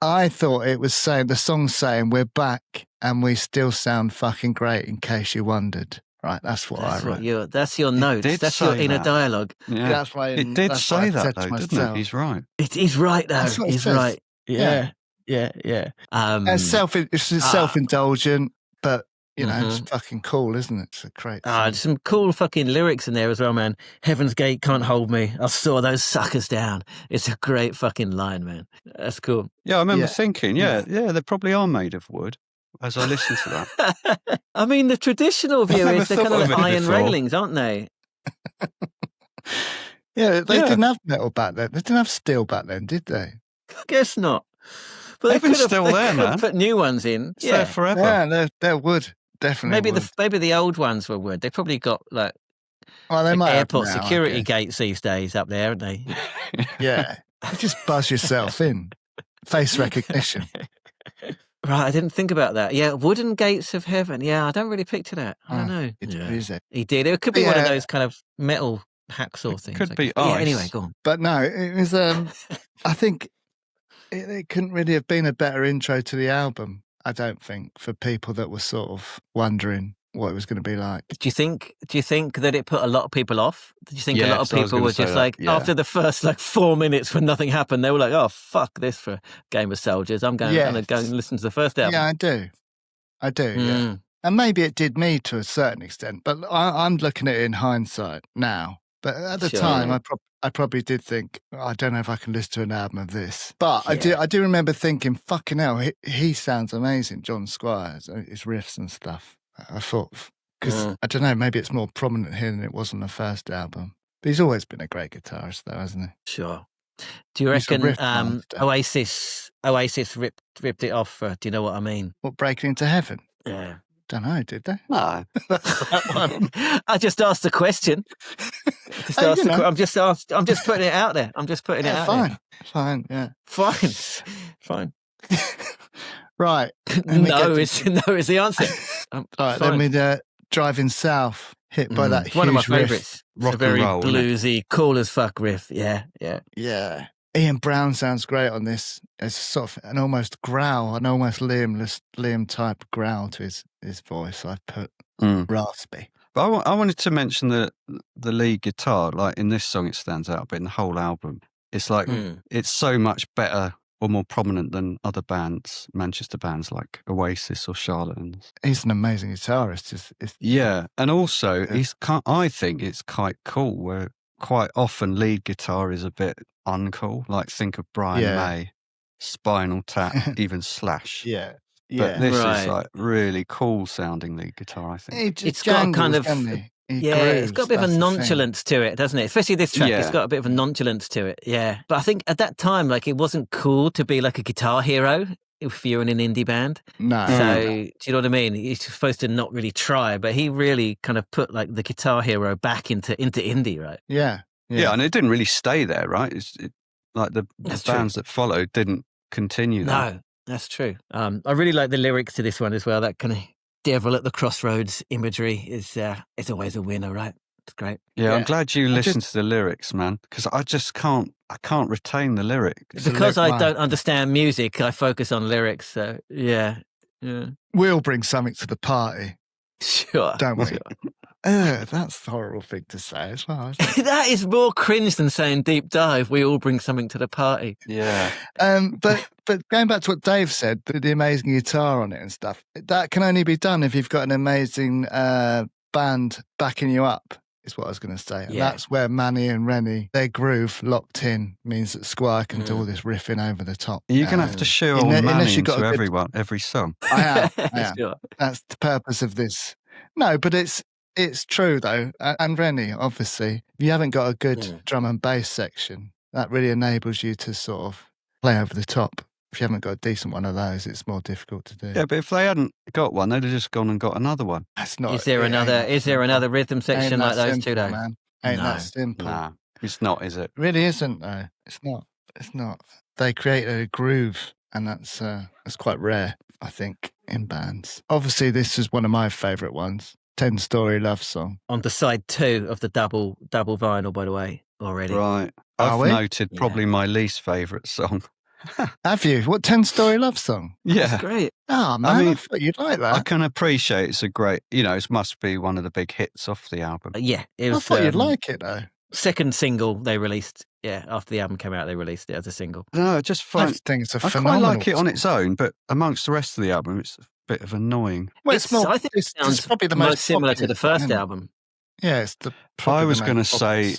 I thought it was the song's saying we're back and we still sound fucking great, in case you wondered. Right, that's what I wrote. That's your notes. That's your inner dialogue. Yeah, that's why it did say that, though, didn't it? He's right. He's right, though. He's right. Yeah. It's self-indulgent, but you know, it's fucking cool, isn't it? It's a great. There's some cool fucking lyrics in there as well, man. Heaven's Gate can't hold me. I saw those suckers down. It's a great fucking line, man. That's cool. Yeah, I remember thinking, they probably are made of wood as I listened to that. I mean, the traditional view is they're kind of like iron railings, aren't they? Yeah, they didn't have metal back then. They didn't have steel back then, did they? I guess not. But they've been still there, man. Put new ones in. It's there forever. Yeah, they're wood. Definitely. Maybe the old ones were wood. They probably got like they might airport security gates these days up there, aren't they? Yeah. You just buzz yourself in. Face recognition. Right, I didn't think about that. Yeah, wooden gates of heaven. Yeah, I don't really picture that. I don't know. He did. It could be one of those kind of metal hacksaw things. Could be ice. Yeah, anyway, go on. But no, it was. I think it couldn't really have been a better intro to the album. I don't think, for people that were sort of wondering what it was going to be like. Do you think that it put a lot of people off? Did you think a lot of people were just like, after the first 4 minutes when nothing happened, they were like, oh, fuck this for Game of Soldiers. I'm going to go and listen to the first album. Yeah, I do. Yeah. And maybe it did me to a certain extent, but I'm looking at it in hindsight now. But at the time, I probably did think, I don't know if I can listen to an album of this. But I do remember thinking, fucking hell, he sounds amazing, John Squires, his riffs and stuff. I thought, because I don't know, maybe it's more prominent here than it was on the first album. But he's always been a great guitarist, though, hasn't he? Sure. Do you reckon Oasis ripped it off? Do you know what I mean? What, Breaking Into Heaven? Yeah. Don't know, did they? No. That one. I just asked the question. I'm just putting it out there. I'm just putting it out there. Fine, yeah. Fine. Right. No is the answer. All right, then we're driving south, hit by that huge one of my riff. favourites. Rock it's a very and roll, bluesy, cool as fuck riff. Yeah. Ian Brown sounds great on this. It's sort of an almost growl, an almost Liam type growl to his voice. I've put raspy. But I wanted to mention the lead guitar. Like in this song, it stands out, but in the whole album, it's like it's so much better or more prominent than other bands, Manchester bands like Oasis or Charlatans. He's an amazing guitarist. Yeah, and also I think it's quite cool where quite often lead guitar is a bit uncool. Like think of Brian May, Spinal Tap, even Slash. Yeah. But this is like really cool sounding lead guitar, I think. It's got kind of It's got a bit of a nonchalance to it, doesn't it? Especially this track, it's got a bit of a nonchalance to it. Yeah, but I think at that time, like, it wasn't cool to be like a guitar hero if you're in an indie band. No. So do you know what I mean? You're supposed to not really try, but he really kind of put like the guitar hero back into indie, right? Yeah. Yeah, and it didn't really stay there, right? Like the bands that followed didn't continue that. No, that's true. I really like the lyrics to this one as well. That kind of devil at the crossroads imagery is always a winner, right? It's great. Yeah, I'm glad you listened to the lyrics, man, because I just can't retain the lyrics. Because I don't understand music, I focus on lyrics. So yeah. We'll bring something to the party. Sure. Don't we? Sure. That's a horrible thing to say as well, isn't it? That is more cringe than saying deep dive. We all bring something to the party. Yeah. But going back to what Dave said, the amazing guitar on it and stuff, that can only be done if you've got an amazing band backing you up, is what I was going to say. And that's where Manny and Rennie, their groove locked in, means that Squire can do all this riffing over the top. You're going to have to shoehorn Manny into every song. I am. Sure. That's the purpose of this. No, but it's true, though. And Rennie, obviously, if you haven't got a good drum and bass section, that really enables you to sort of play over the top. If you haven't got a decent one of those, it's more difficult to do. Yeah, but if they hadn't got one, they'd have just gone and got another one. That's not. Is there another rhythm section like those two, though? Man. Ain't that simple? Nah, it's not, is it? It really isn't, though. It's not. They created a groove, and that's quite rare, I think, in bands. Obviously, this is one of my favourite ones. 10-Story Love Song. On the side 2 of the double vinyl, by the way, already. Right. I've noted probably my least favourite song. Have you? What 10-Story Love Song? Yeah. That's great. Oh, man, I thought you'd like that. I can appreciate it's a great, it must be one of the big hits off the album. Yeah. It was, I thought you'd like it, though. Second single they released. Yeah, after the album came out, they released it as a single. No, I just find... I think it's a phenomenal I quite like it on its own, but amongst the rest of the album, it's bit of annoying. Well, I think it sounds probably the most similar to the first album. Yeah, it's I was going to say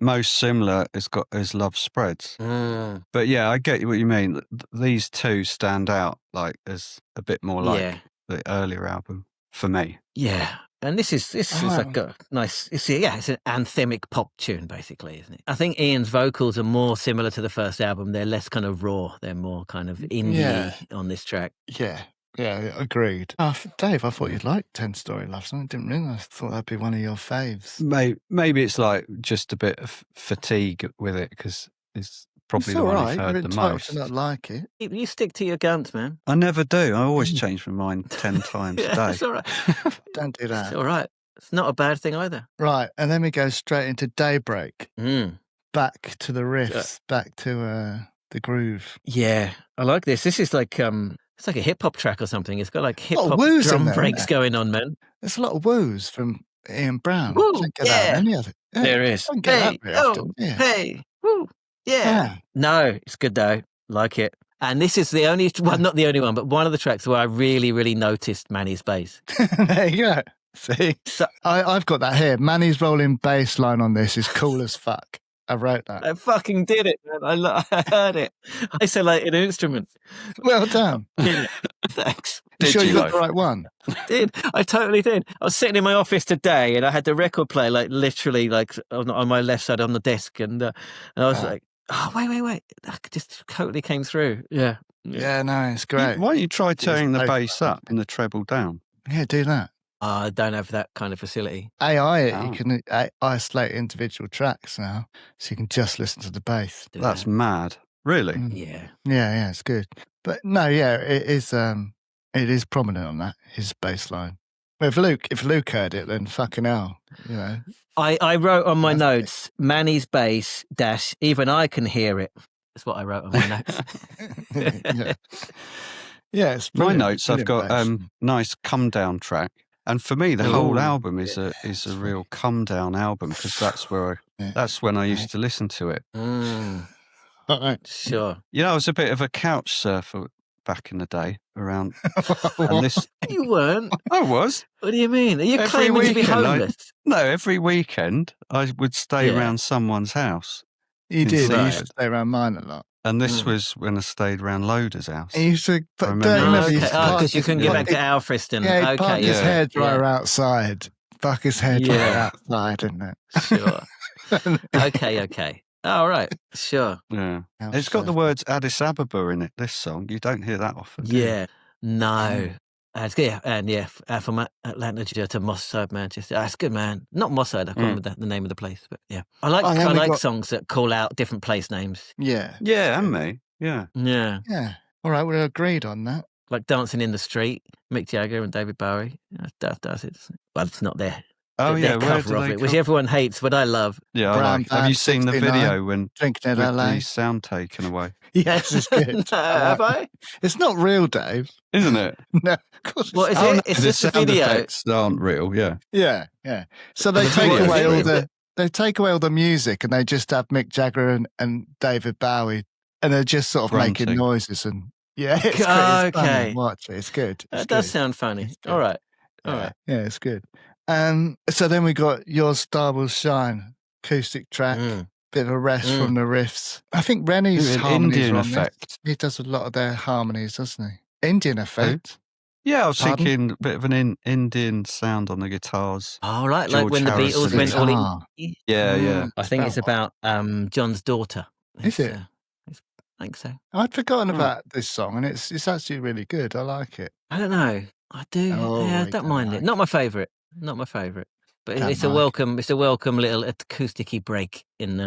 most similar is Love Spreads. But yeah, I get what you mean. These two stand out like as a bit more like the earlier album for me. Yeah. And this is like a nice, it's an anthemic pop tune, basically, isn't it? I think Ian's vocals are more similar to the first album. They're less kind of raw. They're more kind of indie on this track. Yeah, agreed. Dave, I thought you'd like 10-Story Love Song. I didn't realise. I thought that'd be one of your faves. Maybe it's like just a bit of fatigue with it because it's probably the one I've heard the most. To not like it. You stick to your guns, man. I never do. I always change my mind 10 times a day. It's all right. Don't do that. It's all right. It's not a bad thing either. Right, and then we go straight into Daybreak. Back to the riffs, back to the groove. Yeah, I like this. This is like it's like a hip hop track or something. It's got like hip hop drum breaks going on, man. There's a lot of woos from Ian Brown. Woo, I don't get that any other. Yeah, there is. I don't get that very often. Yeah. Hey, woo, yeah. No, it's good though. Like it. And this is the only, well, not the only one, but one of the tracks where I really, really noticed Manny's bass. There you go. See, I've got that here. Manny's rolling bass line on this is cool as fuck. I wrote that. I fucking did it, man. I heard it. I isolated an instrument. Well done. Thanks. You sure you got the right one? Did. I totally did. I was sitting in my office today and I had the record player like literally like on my left side on the desk and I was like, oh, wait. That just totally came through. Yeah. Yeah, no, it's great. Why don't you try turning the bass up and the treble down? Yeah, do that. I don't have that kind of facility. You can isolate individual tracks now, so you can just listen to the bass. That's mad. Really? Yeah, it's good. But no, it is prominent on that, his bass line. Well, if Luke heard it, then fucking hell, I wrote on my notes, Manny's bass - even I can hear it. That's what I wrote on my notes. Yeah, it's my notes. I've got nice come down track. And for me, the whole album is a real come down album because that's when I used to listen to it. Sure. I was a bit of a couch surfer back in the day around. And this, you weren't. I was. What do you mean? Are you claiming to be homeless? No, every weekend I would stay around someone's house. You did. I used to stay around mine a lot. And this was when I stayed around Loader's house. He used to because you couldn't get back to Alfriston. Yeah, he'd park his hairdryer outside Buck his head Yeah. right outside, isn't it? Sure. Okay. All right. Sure. Yeah. It's got the words Addis Ababa in it, this song. You don't hear that often. do you? Yeah. No. From Atlanta to Moss Side, Manchester. That's good, man. Not Moss Side. I can't remember the name of the place, but yeah, I like songs that call out different place names. Yeah. Yeah, and me. Yeah. Yeah, Yeah. All right, we're agreed on that. like Dancing in the Street, Mick Jagger and David Bowie. That does it. Well, it's not there. Oh, Their yeah. Where cover do of they it, which come? everyone hates, but I love. Yeah, I Brown like. Have you Band seen the 69, video when Drinking at with LA. the sound taken away? Yes, it's good. Have I? It's not real, Dave. Isn't it? No, of course. What is Oh, it? no, It's the just a sound video. effects aren't real. Yeah. Yeah. So they The take video away is all real. they take away all the music, and they just have Mick Jagger and David Bowie, and they're just sort of making Grunting. noises and it's good. It's Okay. funny. Watch it. It's good. It's That does good. sound funny. It's good. All right. Yeah, it's good. So then we got Your Star Will Shine, acoustic track, bit of a rest from the riffs. I think Rennie's An harmonies Indian are on this. effect. He does a lot of their harmonies, doesn't he? Indian effect. Yeah, I was Pardon? thinking a bit of an Indian sound on the guitars. All right, like George when the Harrison. Beatles went all Guitar. in. Yeah. I think it's about John's daughter. Is it? I think so. I'd forgotten about this song, and it's actually really good. I like it. I don't know. I do. Oh, yeah, I I don't don't mind like it. Not my favourite. Not my favourite. But Don't it's a like welcome. It's a welcome little acousticy break in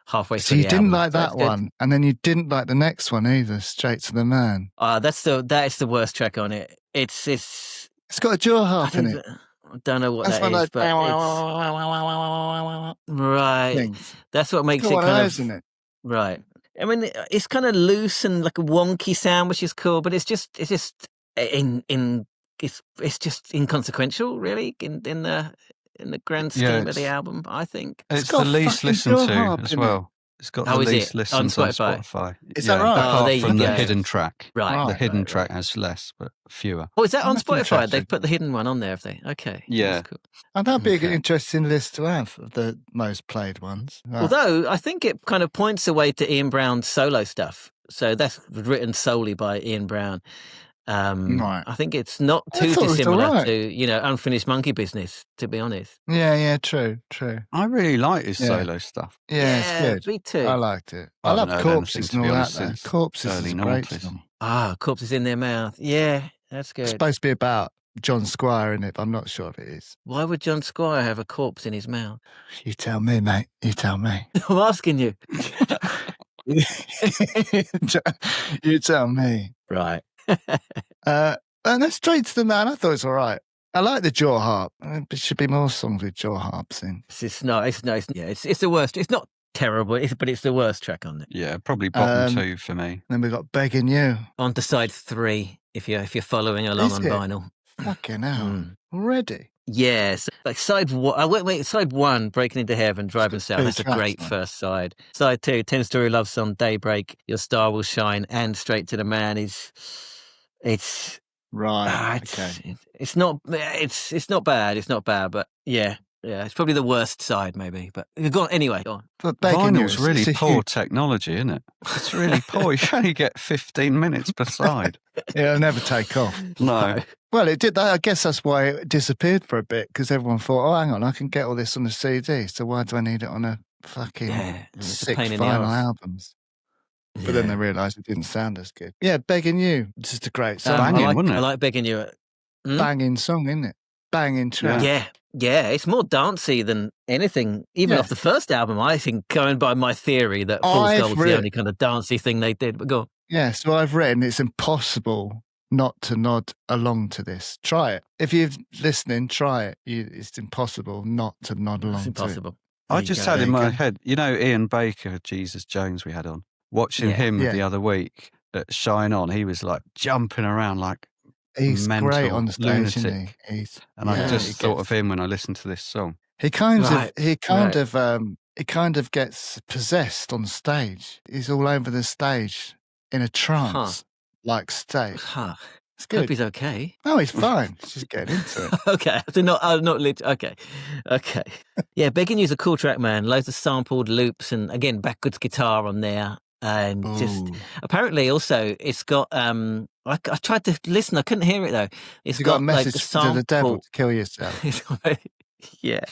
halfway So through you the didn't album. like So that it's good. one, and then you didn't like the next one either. Straight to the Man. That is the worst track on it. It's It's got a jaw harp in it. I don't know what That's that one is, of those but it's right. things. That's what makes Got it one of kind those of in it. right. I mean, it's kind of loose and like a wonky sound, which is cool, but it's just it's just inconsequential, really, in the grand scheme of the album. I think. It's got the least fucking listened jaw to harp as in it. well. It's got Oh, the is least it? listened On on Spotify? Spotify. Is that right? Oh, there Apart you from the go. hidden track. Right. The hidden right. track has less, but fewer. Oh, is that on That's Spotify? interesting. They've put the hidden one on there, have they? Okay. Yeah. That's cool. And that'd be an Okay. interesting list to have of the most played ones. Right. Although I think it kind of points away to Ian Brown's solo stuff. So that's written solely by Ian Brown. Right. I think it's not I too thought it was dissimilar alright. to, Unfinished Monkey Business, to be honest. Yeah, true. I really like his Yeah. solo stuff. Yeah, it's good. Me too. I liked it. I I haven't love heard Corpses anything, to and be all that. honest, Though. since Corpses is early a great noughties. song. Corpses in their mouth. Yeah, that's It's good. supposed to be about John Squire in it, but I'm not sure if it is. Why would John Squire have a corpse in his mouth? You tell me, mate. You tell me. I'm asking you. You tell me. Right. And then Straight to the Man, I thought it was all right. I like the jaw harp. There should be more songs with jaw harps in. It's the worst. It's not terrible, but it's the worst track on it. Yeah, probably bottom two for me. Then we got Begging You. On to side 3, if you're following along Is on it? vinyl. Fucking hell. Mm. Already? Yes, like side 1. Side 1, Breaking into Heaven, Driving South. two That's a tracks, great man. first side. Side 2, 10-Story Love Song, Daybreak, Your Star Will Shine, and Straight to the Man it's Right. Okay. it's not bad. It's not bad, but yeah, it's probably the worst side, maybe. But go on, anyway. Go on. But Begging You Vinyl's is- really it's a poor huge- technology, isn't it? It's really poor. You only get 15 minutes per side. It'll never take off. No. Well, it did that. I guess that's why it disappeared for a bit, because everyone thought, oh, hang on, I can get all this on a CD, so why do I need it on a fucking Yeah, it's a 6 pain in the vinyl arse. albums? But then they realised it didn't sound as good. Yeah, Begging You. Just a great song. Banging, wasn't it? I like Begging You. Banging song, isn't it? Banging track. Yeah, it's more dancey than anything, even Yeah. off the first album. I think, going by my theory that Fool's I've Gold's the read- only kind of dancey thing they did. But go on. Yeah, so I've written it's impossible not to nod along to this. Try it. If you're listening, try it. It's impossible not to nod along It's to impossible. I There you just go. had in There you my go. head, Ian Baker, Jesus Jones, we had on. Watching Yeah. him Yeah. the other week at Shine On, he was like jumping around like He's mental great on the stage, isn't lunatic. he? He's, And I yeah, just he thought gets- of him when I listened to this song. He kind Right, of gets possessed on stage. He's all over the stage in a trance, like stage. Huh. It's Hope good. he's okay. No, he's fine. He's just getting into it. Okay, so not okay. Yeah, Begging You's a cool track, man. Loads of sampled loops and again backwards guitar on there. And just apparently also it's got I tried to listen, I couldn't hear it though. It's got a like message the to sample. the devil to kill yourself. Yeah.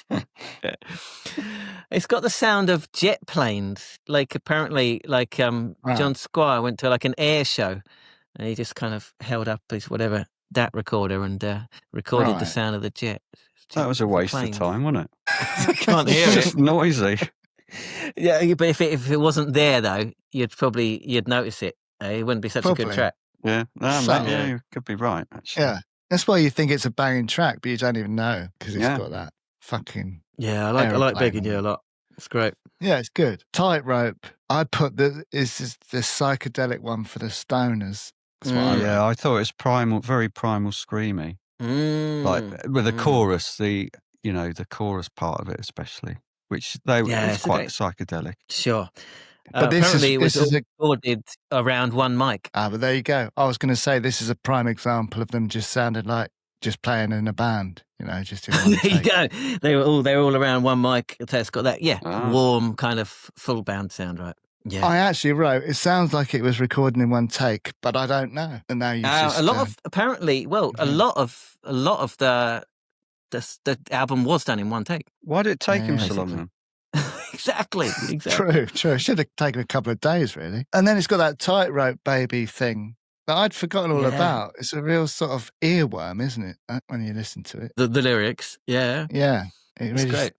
It's got the sound of jet planes. Like apparently like John Squire went to like an air show and he just kind of held up his whatever DAT recorder and recorded the sound of the jet. That was a waste of time, wasn't it? I can't hear It's it. just noisy. Yeah, but if it wasn't there though, you'd notice it. It wouldn't be such a good track. Yeah, yeah, you could be right. Actually, yeah, that's why you think it's a banging track, but you don't even know because it's got that fucking. Yeah, I like Begging You a lot. It's great. Yeah, it's good. Tightrope. I put the psychedelic one for the stoners. I thought it was primal, very primal, screamy. Like with the chorus, the chorus part of it especially, which it's quite psychedelic. Sure. But apparently it was recorded around one mic. But there you go. I was going to say this is a prime example of them just sounded like just playing in a band, just in one there you go. They were all around one mic. It's got that warm kind of full band sound, right? Yeah. I actually wrote it sounds like it was recorded in one take, but I don't know. And now you a lot of the album was done in one take. Why did it take him so long then? Exactly. True. It should have taken a couple of days, really. And then it's got that Tightrope Baby thing that I'd forgotten all about. It's a real sort of earworm, isn't it, when you listen to it? The lyrics, yeah. Yeah. It really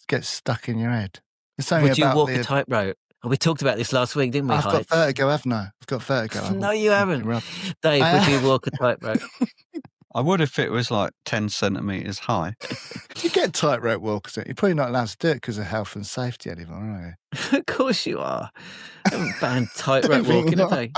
gets stuck in your head. It's only Would you walk a tightrope? We talked about this last week, didn't we? I've got vertigo, haven't I? I've got vertigo. No, you haven't. Dave, would you walk a tightrope? I would if it was like 10 centimetres high. You get tightrope walkers. You're probably not allowed to do it because of health and safety anymore, are you? Of course you are. I haven't banned tightrope walking, have they?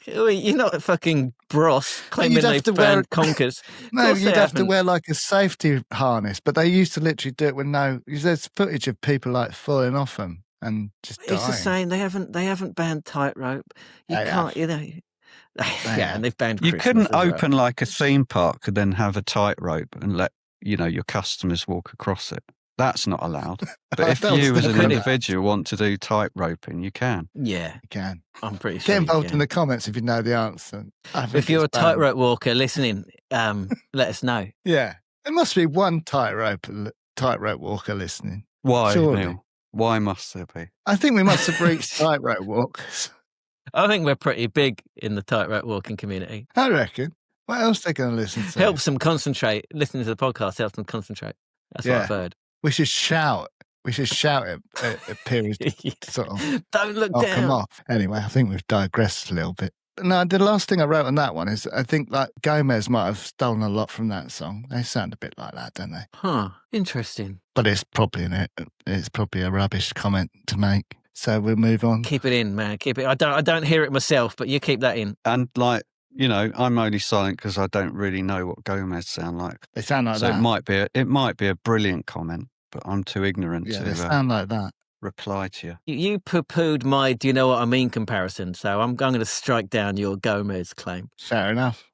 You're not a fucking Bros claiming they've banned conkers. No, you'd have to wear like a safety harness, but they used to literally do it with there's footage of people like falling off them and just dying. It's the same. They haven't banned tightrope. You can't, Yeah, and they've banned You Christmas couldn't open like a theme park and then have a tightrope and let your customers walk across it. That's not allowed. But if you as an individual want to do tightroping, you can. Yeah. You can. I'm pretty sure. Get involved in the comments if you know the answer. If you're a tightrope walker listening, let us know. Yeah. There must be one tightrope walker listening. Why, surely. Neil? Why must there be? I think we must have reached tightrope walkers. I think we're pretty big in the tightrope walking community. I reckon. What else are they going to listen to? Helps them concentrate. Listening to the podcast helps them concentrate. That's what I've heard. We should shout. At periods to sort of don't look down. Come off. Anyway, I think we've digressed a little bit. No, the last thing I wrote on that one is I think like Gomez might have stolen a lot from that song. They sound a bit like that, don't they? Huh. Interesting. But it's probably a rubbish comment to make. So we'll move on. Keep it in, man. Keep it. I don't hear it myself, but you keep that in. And like, I'm only silent because I don't really know what Gomez sound like. They sound like that. So it might be a brilliant comment, but I'm too ignorant to they sound like that. Reply to you. You poo-pooed my "do you know what I mean" comparison, so I'm going to strike down your Gomez claim. Fair enough.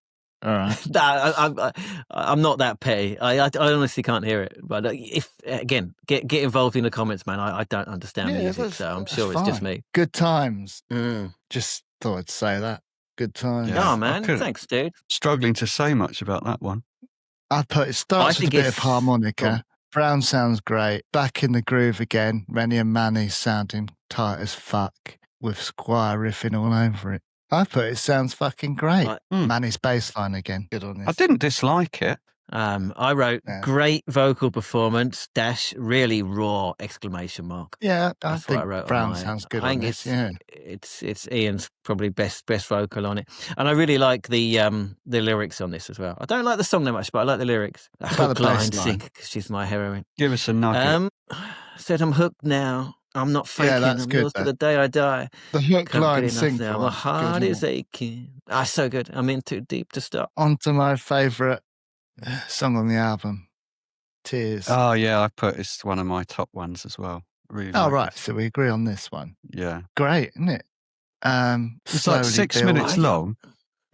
All right. No, I'm not that petty. I honestly can't hear it. But if again, get involved in the comments, man. I don't understand music, so I'm sure it's just me. Good times. Just thought I'd say that. Good times. Yeah. Oh man, thanks, dude. Struggling to say much about that one. It starts with a bit of harmonica. Brown sounds great. Back in the groove again. Rennie and Manny sounding tight as fuck with Squire riffing all over it. It sounds fucking great. Manny's bass line again. Good on this. I didn't dislike it. I wrote great vocal performance - really raw ! Yeah, that's think what I wrote. Brown sounds good. I think it's Ian's probably best vocal on it, and I really like the lyrics on this as well. I don't like the song that much, but I like the lyrics. Hook, line, sink. She's my heroine. Give us a nugget. Said I'm hooked now. I'm not faking. I'm yours to the day I die. The hook, line, sink. Now. My heart is aching. So good. I'm in too deep to stop. On to my favourite song on the album, Tears. Oh yeah, it's one of my top ones as well. Really. Oh right, so we agree on this one. Yeah, great, isn't it? It's like 6 minutes long.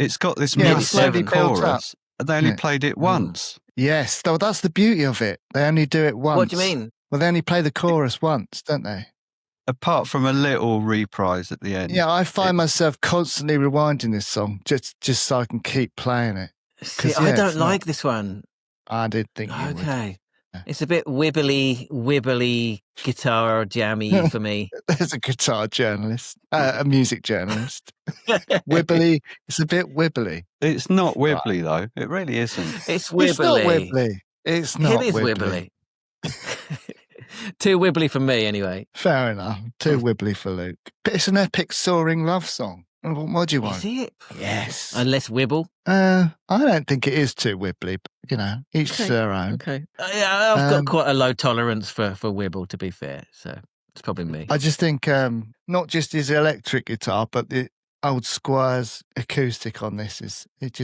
It's got this mid-7 chorus. They only played it once. Yes, that's the beauty of it. They only do it once. What do you mean? Well, they only play the chorus once, don't they? apart from a little reprise at the end. Yeah, I find myself constantly rewinding this song just so I can keep playing it. See, I don't like this one. I did think you would. Okay. It's a bit wibbly guitar jammy for me. There's a guitar journalist, a music journalist. Wibbly. It's a bit wibbly. It's not wibbly though. It really isn't. It's wibbly. It's not wibbly. It's not It is wibbly. Too wibbly for me, anyway. Fair enough. Too wibbly for Luke. But it's an epic soaring love song. What do you want? Is it? Yes. Unless wibble. I don't think it is too wibbly, but, each their own. Okay. Yeah, I've got quite a low tolerance for wibble, to be fair. So it's probably me. I just think not just his electric guitar, but the old Squire's acoustic on this he's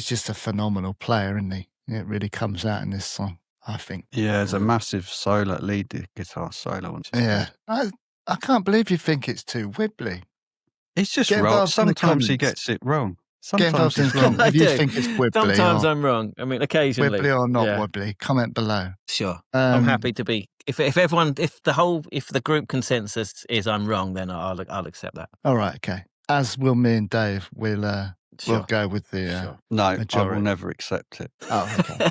just a phenomenal player, isn't he? It really comes out in this song, I think. Yeah, there's a massive solo, lead guitar solo. Yeah. I can't believe you think it's too wibbly. He's just wrong. Sometimes he gets it wrong. Sometimes he's wrong. If you think it's wibbly. Sometimes I'm wrong. I mean, occasionally. Wibbly or not wibbly, comment below. Sure. I'm happy to be. If the group consensus is I'm wrong, then I'll accept that. All right, okay. As will me and Dave, we'll go with the No, majority. I will never accept it. Oh, okay.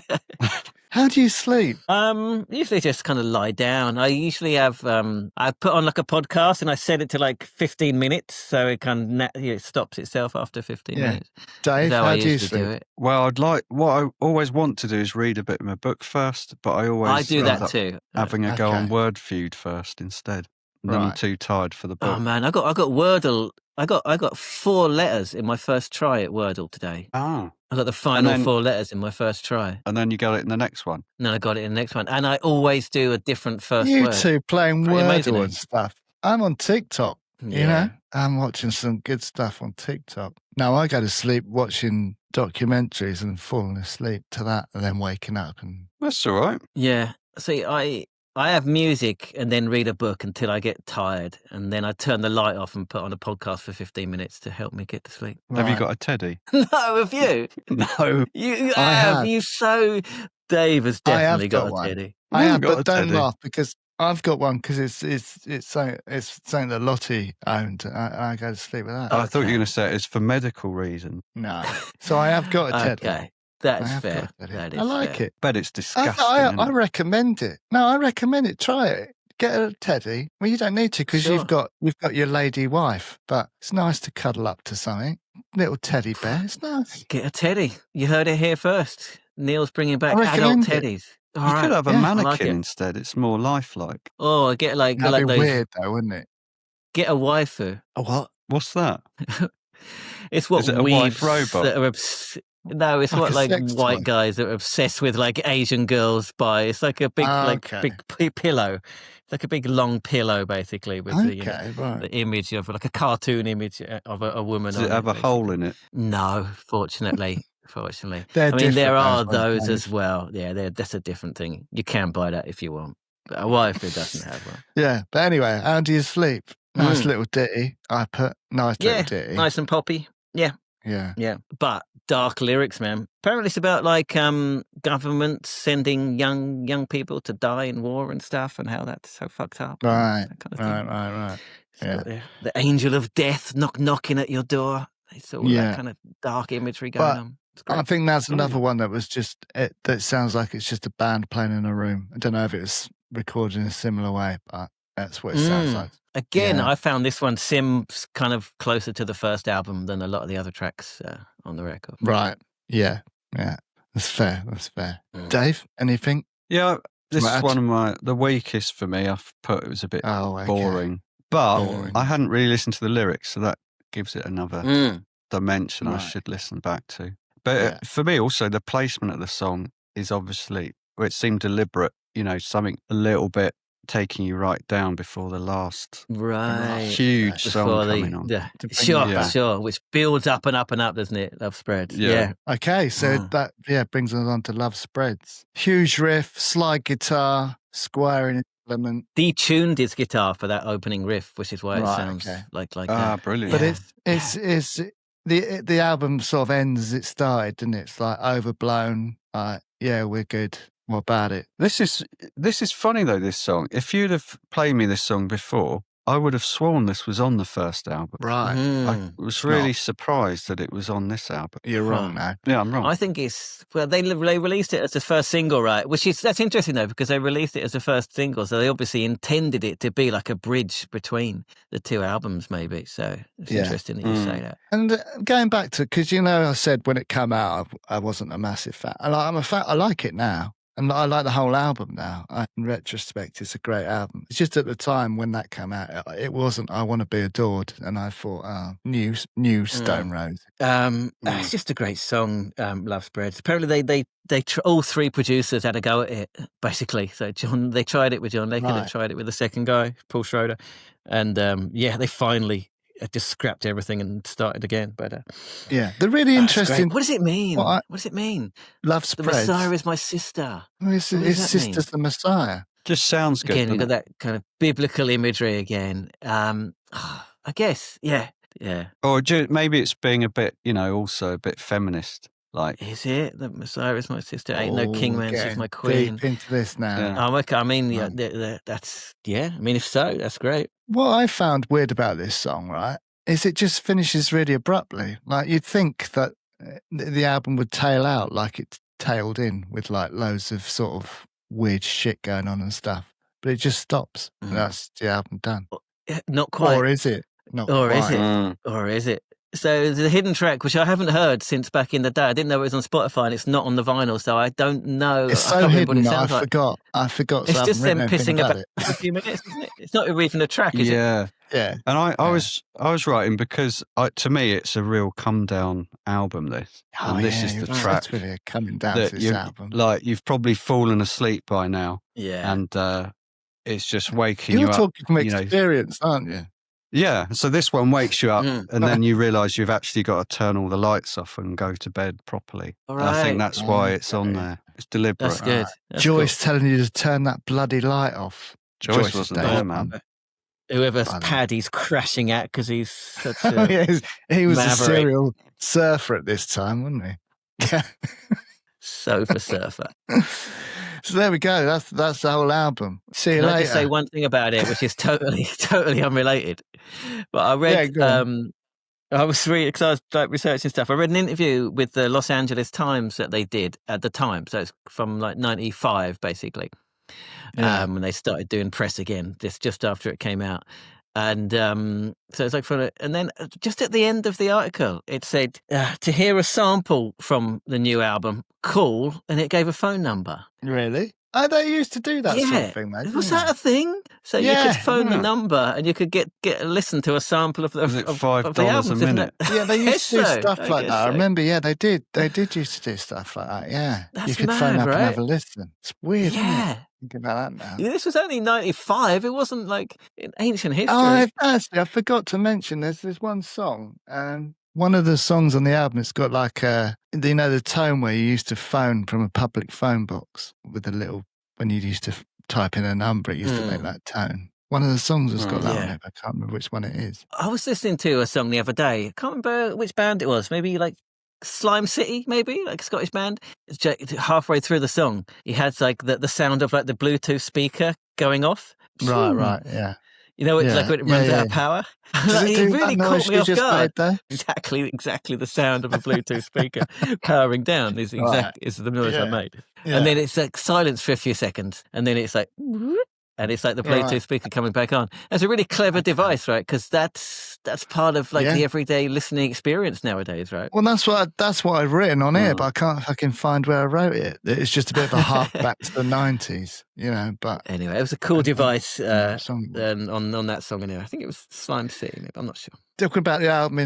How do you sleep? Usually just kind of lie down. I usually have I put on like a podcast and I set it to like 15 minutes, so it kind of it stops itself after 15 minutes. Dave, how do you sleep? Do it. Well, what I always want to do is read a bit of my book first, but I do that too. Having a go on Word Feud first instead. And then I'm too tired for the book. Oh man, I got Wordle. I got 4 letters in my first try at Wordle today. Ah. I got the final 4 letters in my first try. And then you got it in the next one. And then I got it in the next one. And I always do a different first you word. You two playing Pretty amazing, Wordle and stuff. I'm on TikTok, yeah. I'm watching some good stuff on TikTok. Now I go to sleep watching documentaries and falling asleep to that and then waking up. That's all right. Yeah. See, I have music and then read a book until I get tired. And then I turn the light off and put on a podcast for 15 minutes to help me get to sleep. Have you got a teddy? No, have you? No. You have. Dave has definitely got a teddy. I have, but don't laugh because I've got one because it's something that Lottie owned. I go to sleep with that. I thought you were going to say it's for medical reasons. No. So I have got a teddy. Okay. That's fair. That is I like fair. it. But it's disgusting. I recommend it. No, I recommend it. Try it. Get a teddy. Well, you don't need to because you've got your lady wife. But it's nice to cuddle up to something. Little teddy bear. It's nice. Get a teddy. You heard it here first. Neil's bringing back adult teddies. You could have a mannequin instead. It's more lifelike. Oh, get like That'd be those. Weird though, wouldn't it? Get a waifu. A what? What's that? It's what Is it a wife weebs robot? that are No, it's Like what a like sex white toy? guys that are obsessed with like Asian girls buy. It's like a big big pillow. It's like a big long pillow basically with the image of like a cartoon image of a woman. Does it have a hole in it? No, fortunately. Fortunately. They're I mean, there are different, those as well. Yeah, that's a different thing. You can buy that if you want. But a wife who doesn't have one. Yeah, but anyway, how do you sleep? Nice little ditty. I put little ditty. Nice and poppy. Yeah. Yeah. Yeah. But dark lyrics, man. Apparently it's about like government sending young people to die in war and stuff and how that's so fucked up. Right. Kind of Right. Yeah. The angel of death knocking at your door. It's all that kind of dark imagery going on. I think that's another one that was just that sounds like it's just a band playing in a room. I don't know if it was recorded in a similar way, but that's what it sounds like. Again, I found this one seems kind of closer to the first album than a lot of the other tracks on the record. Right. Yeah. That's fair. Dave, anything? Yeah, this is one of the weakest for me. I've put it was a bit boring. But I hadn't really listened to the lyrics, so that gives it another dimension I should listen back to. But for me also, the placement of the song is obviously, it seemed deliberate, something a little bit taking you right down before the last huge song coming on. Sure, which builds up and up and up, doesn't it? Love Spreads. Yeah. Okay, so that brings us on to Love Spreads. Huge riff, slide guitar, squaring element. Detuned his guitar for that opening riff, which is why it sounds like that. Brilliant. But it's the album sort of ends as it started, doesn't it? It's like overblown. We're good. What about it? This is funny though, this song. If you'd have played me this song before, I would have sworn this was on the first album. Right. I was really surprised that it was on this album. You're wrong now. Yeah, I'm wrong. I think it's they released it as the first single, right? That's interesting though, because they released it as the first single, so they obviously intended it to be like a bridge between the two albums, maybe. So it's interesting that you say that. And going back to, because I said when it came out, I wasn't a massive fan. I'm a fan. I like it now. And I like the whole album now. In retrospect, it's a great album. It's just at the time when that came out, it wasn't I Want to Be Adored. And I thought, new Stone Roses. It's just a great song, Love Spreads. Apparently they all three producers had a go at it, basically. So they tried it with John. They could have tried it with the second guy, Paul Schroeder. And they finally just scrapped everything and started again. But the really interesting. What does it mean? What does it mean? Love Spreads. The Messiah is my sister. Well, his sister's the Messiah. Just sounds good. Again, you've got that kind of biblical imagery again. I guess, yeah. Or maybe it's being a bit, also a bit feminist. Like, is it? The Messiah is my sister. Ain't no king man, she's my queen. Deep into this now. Yeah. Okay. I mean, that's I mean, if so, that's great. What I found weird about this song, right, is it just finishes really abruptly. Like you'd think that the album would tail out like it tailed in with like loads of sort of weird shit going on and stuff, but it just stops. And that's the album done. Not quite. Or is it? Not or quite. Is it? Or is it? So the hidden track, which I haven't heard since back in the day, I didn't know it was on Spotify, and it's not on the vinyl, so I don't know. It's so hidden that I forgot. It's so just them pissing about it. for a few minutes, isn't it? It's not even a track, is it? Yeah. And I was writing because to me it's a real come down album. This is the track. It's really coming down to this album. Like you've probably fallen asleep by now. Yeah. And it's just waking you up. You're talking from experience, aren't you? Yeah, so this one wakes you up, and then you realise you've actually got to turn all the lights off and go to bed properly. Right. I think that's why it's on there. It's deliberate. That's good. That's Joyce telling you to turn that bloody light off. Joyce wasn't there, man. Whoever's pad he's crashing at because he's such a he was maverick. a serial surfer at this time, wasn't he? Sofa surfer. So there we go. That's the whole album. See you later. I just say one thing about it, which is totally unrelated. But I read, I was reading because I was like researching stuff. I read an interview with the Los Angeles Times that they did at the time. So it's from like 95, basically, when they started doing press again, just after it came out. And so it's like and then just at the end of the article, it said to hear a sample from the new album, call, and it gave a phone number. Really? Oh, they used to do that sort of thing, though. Was that a thing? So you could phone the number and you could get a listen to a sample of the $5 a minute. Yeah, they used to do stuff like that. I remember. Yeah, they did. They did used to do stuff like that. Yeah, you could phone up and have a listen. It's weird, isn't it? Think about that now. Yeah, this was only 95. It wasn't like in ancient history. Oh, I forgot to mention there's one song. One of the songs on the album, it's got like the tone where you used to phone from a public phone box with a little, when you used to type in a number, it used to make that tone. One of the songs has got that on it, but I can't remember which one it is. I was listening to a song the other day. I can't remember which band it was. Maybe like Slime City, maybe like a Scottish band. Halfway through the song, he had like the sound of like the Bluetooth speaker going off. Right, yeah. You know, it's like when it runs out of power. It really caught me off guard. Exactly the sound of a Bluetooth speaker powering down is the noise I made. Yeah. And then it's like silence for a few seconds, and then it's like, and it's like the Bluetooth speaker coming back on. It's a really clever device, right? Because that's part of like the everyday listening experience nowadays, right? Well, that's what I've written on here, but I can't fucking find where I wrote it. It's just a bit of a hark back to the 90s, But anyway, it was a cool device on that song. Anyway, I think it was Slime City. Maybe. I'm not sure. Talking about the album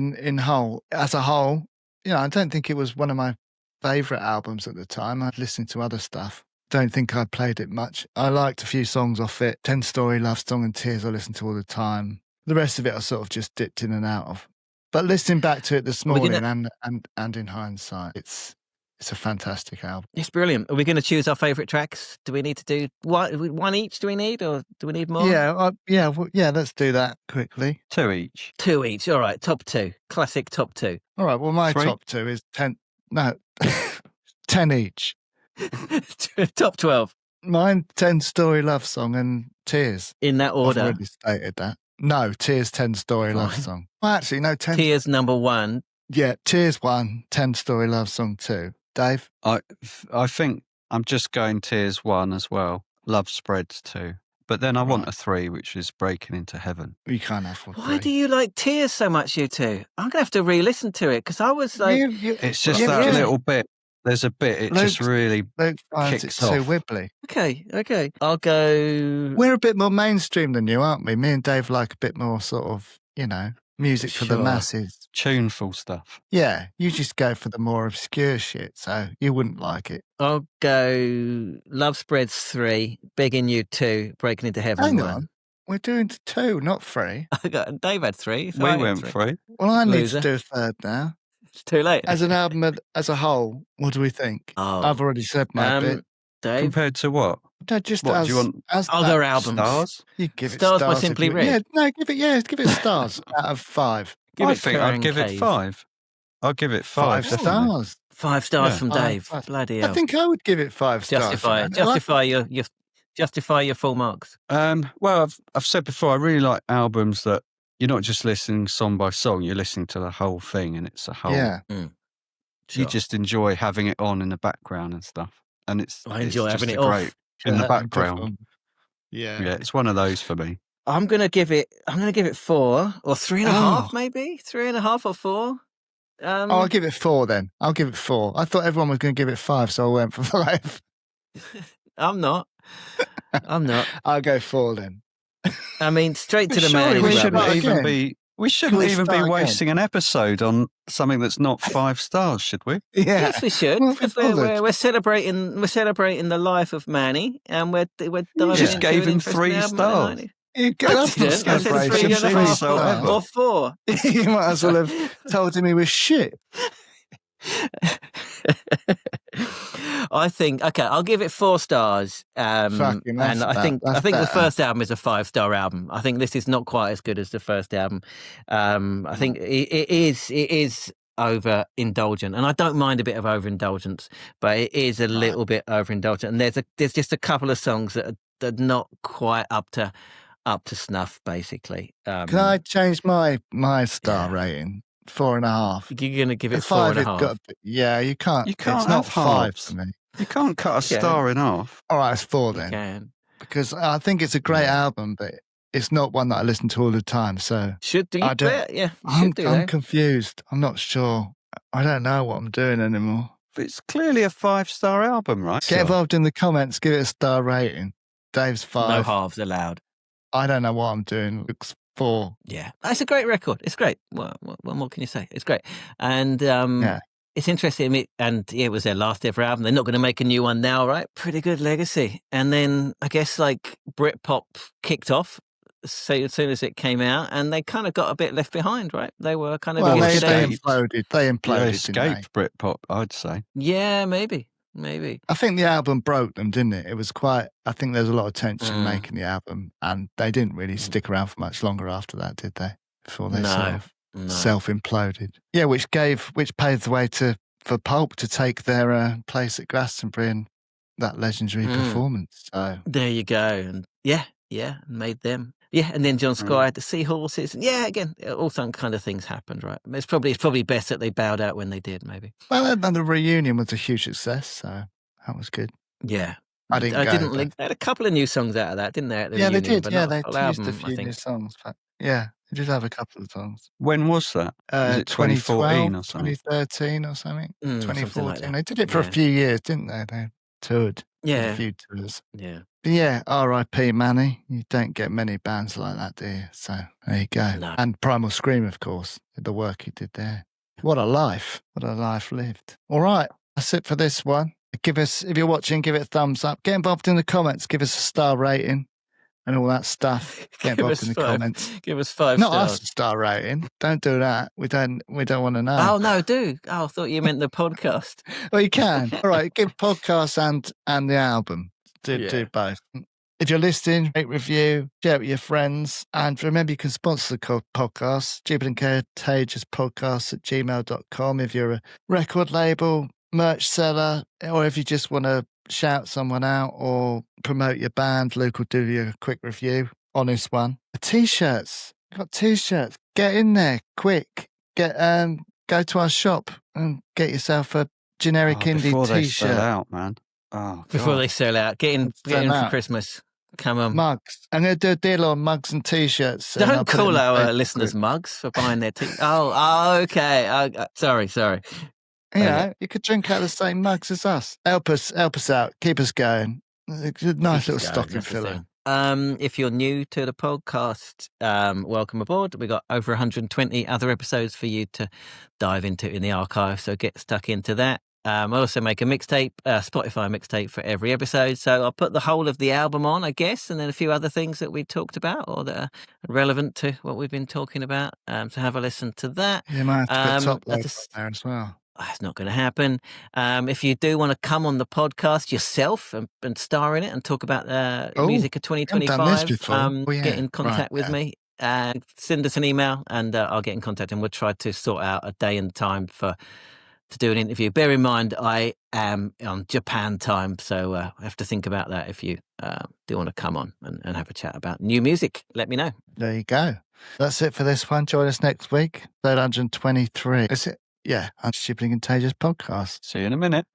as a whole, I don't think it was one of my favourite albums at the time. I'd listened to other stuff. Don't think I played it much. I liked a few songs off it. 10 Story Love Song and Tears I listened to all the time. The rest of it I sort of just dipped in and out of. But listening back to it this morning and in hindsight, it's a fantastic album. It's brilliant. Are we going to choose our favourite tracks? Do we need to do one each? Do we need, or do we need more? Yeah, let's do that quickly. 2 each. 2 each. All right, top 2. Classic top 2. All right, well, my 3? Top 2 is 10. No, 10 each. Top 12. Mine, 10 Story Love Song and Tears. In that order. I've already stated that. No, Tears 10 Story Love Fine. Song. Well, actually, no, 10. Tears number 1. Yeah, Tears 1, 10 Story Love Song 2. Dave? I think I'm just going Tears 1 as well. Love Spreads 2. But then I want a 3, which is Breaking Into Heaven. You can't have 3. Why do you like Tears so much, you two? I'm going to have to re-listen to it because I was like... It's just that little bit. There's a bit, it just really Luke finds kicks it too off. wibbly. Okay. I'll go... We're a bit more mainstream than you, aren't we? Me and Dave like a bit more sort of, music for the masses. Tuneful stuff. Yeah, you just go for the more obscure shit, so you wouldn't like it. I'll go Love Spreads 3, Begging You 2, Breaking Into Heaven Hang 1. on. We're doing 2, not 3. Dave had 3. So We went 3. Well, I need Loser. to do a third now. It's too late. As an album as a whole, what do we think? Oh. I've already said my bit. Dave? Compared to what? No, just What, as, do you want as Other that- albums. Stars? You give it Stars by stars. if Simply you- Red. Yeah, no, give it stars out of 5. Give I it think Karen I'd give it Cave. 5. I'll give it 5. 5 definitely. stars. 5 stars Yeah. from 5 Dave. stars. Bloody I hell. think I would give it 5 stars. Justify your full marks. Well, I've said before, I really like albums that you're not just listening song by song, you're listening to the whole thing, and it's a whole. Yeah. You just enjoy having it on in the background and stuff. And I enjoy it's having just it off. great in the background. Yeah. Yeah, it's one of those for me. I'm gonna give it 4 or 3.5, maybe 3.5 or 4. I'll give it 4 then. I'll give it 4. I thought everyone was going to give it 5, so I went for 5. I'm not. I'll go 4 then. I mean, straight to the man. Surely is we rubbish. shouldn't Start even again. be. We shouldn't we even be start again? wasting an episode on something that's not 5 stars, should we? Yeah. Yes, we should. Well, Because we're we're celebrating the life of Manny, and we're diving just into gave an him interesting 3 album stars. of the 90s. You go I up didn't. I said celebration. 3.5 whatsoever. or 4. You might as well have told him he was shit. I think I'll give it 4 stars. Fucking and I think that's the better. first album is a 5-star album. I think this is not quite as good as the first album. I think it is overindulgent, and I don't mind a bit of overindulgence, but it is a little bit overindulgent. And there's just a couple of songs that are not quite up to snuff, basically. Can I change my star rating? 4.5. You're going to give it The 5 4.5. got. Yeah, you can't. You can't It's not have 5 halves. for me. You can't cut a star in half. All right, it's 4 You then. can. Because I think it's a great album, but it's not one that I listen to all the time. So Should do I you don't- bet? Yeah, you I'm should do that. confused. I'm not sure. I don't know what I'm doing anymore. But it's clearly a 5-star album, right? Get involved in the comments. Give it a star rating. Dave's 5. No halves allowed. I don't know what I'm doing. Looks 4. Yeah, it's a great record. It's great. What more can you say? It's great, and it's interesting. It was their last ever album. They're not going to make a new one now, right? Pretty good legacy. And then I guess like Britpop kicked off as soon as it came out, and they kind of got a bit left behind, right? They were kind of Well, they yesterday. imploded. They They imploded. escaped Britpop, I'd say. Yeah, maybe. I think the album broke them, didn't it? It was quite. I think there's a lot of tension Mm. making the album, and they didn't really stick around for much longer after that, did they? Before they sort of No. self-imploded. Yeah, which paved the way for Pulp to take their place at Glastonbury and that legendary performance. So There you go, and made them. Yeah, and then John Squire had the Seahorses, and again, all some kind of things happened, right? It's probably best that they bowed out when they did, maybe. well, and the reunion was a huge success, so that was good. Yeah, I didn't. go, but- They had a couple of new songs out of that, didn't they? At the Yeah, they reunion, did. but Yeah, not they a full used album, a I few think. new songs. But yeah, they did have a couple of songs. When was that? Was it 2014 or something? 2013 or something? Something 2014. like that. They did it for a Yeah. few years, didn't they? They toured. Did Yeah, a few tours. yeah. But yeah, R.I.P. Manny. You don't get many bands like that, do you? So there you go. No. And Primal Scream, of course, the work he did there. What a life. What a life lived. All right, that's it for this one. Give us, if you're watching, give it a thumbs up. Get involved in the comments. Give us a star rating and all that stuff. Get Give involved us in the 5. comments. Give us 5 Not stars. us a star rating. Don't do that. We don't want to know. Oh no, do. Oh, I thought you meant the podcast. Well, you can. All right, give podcast and the album. Do Yeah. both. If you're listening, rate, review, share it with your friends. And remember, you can sponsor the podcast, Stupid and Contagious podcast at gmail.com. If you're a record label, merch seller, or if you just want to shout someone out or promote your band, Luke will do you a quick review honest one. T-shirts. Got T-shirts. Get in there quick. Get go to our shop and get yourself a generic indie before they T-shirt. sell out, man. Oh, Before God. they sell out. Get in for Christmas. Come on. Mugs. I'm going to do a deal on mugs and T-shirts. And Don't call our listeners mugs for buying their tea. Oh, okay. Sorry. You know, you could drink out of the same mugs as us. Help us out. Keep us going. It's a nice little stocking filler. If you're new to the podcast, welcome aboard. We've got over 120 other episodes for you to dive into in the archive, so get stuck into that. I also make a mixtape, Spotify mixtape for every episode. So I'll put the whole of the album on, I guess, and then a few other things that we talked about or that are relevant to what we've been talking about. So have a listen to that. You might have to put top load on there as well. It's not going to happen. If you do want to come on the podcast yourself and star in it and talk about music of 2025, get in contact with me. Send us an email and I'll get in contact and we'll try to sort out a day and time to do an interview. Bear in mind, I am on Japan time, so I have to think about that. If you do want to come on and have a chat about new music, let me know. There you go. That's it for this one. Join us next week, 123. Is it? Yeah, Stupid and Contagious podcast. See you in a minute.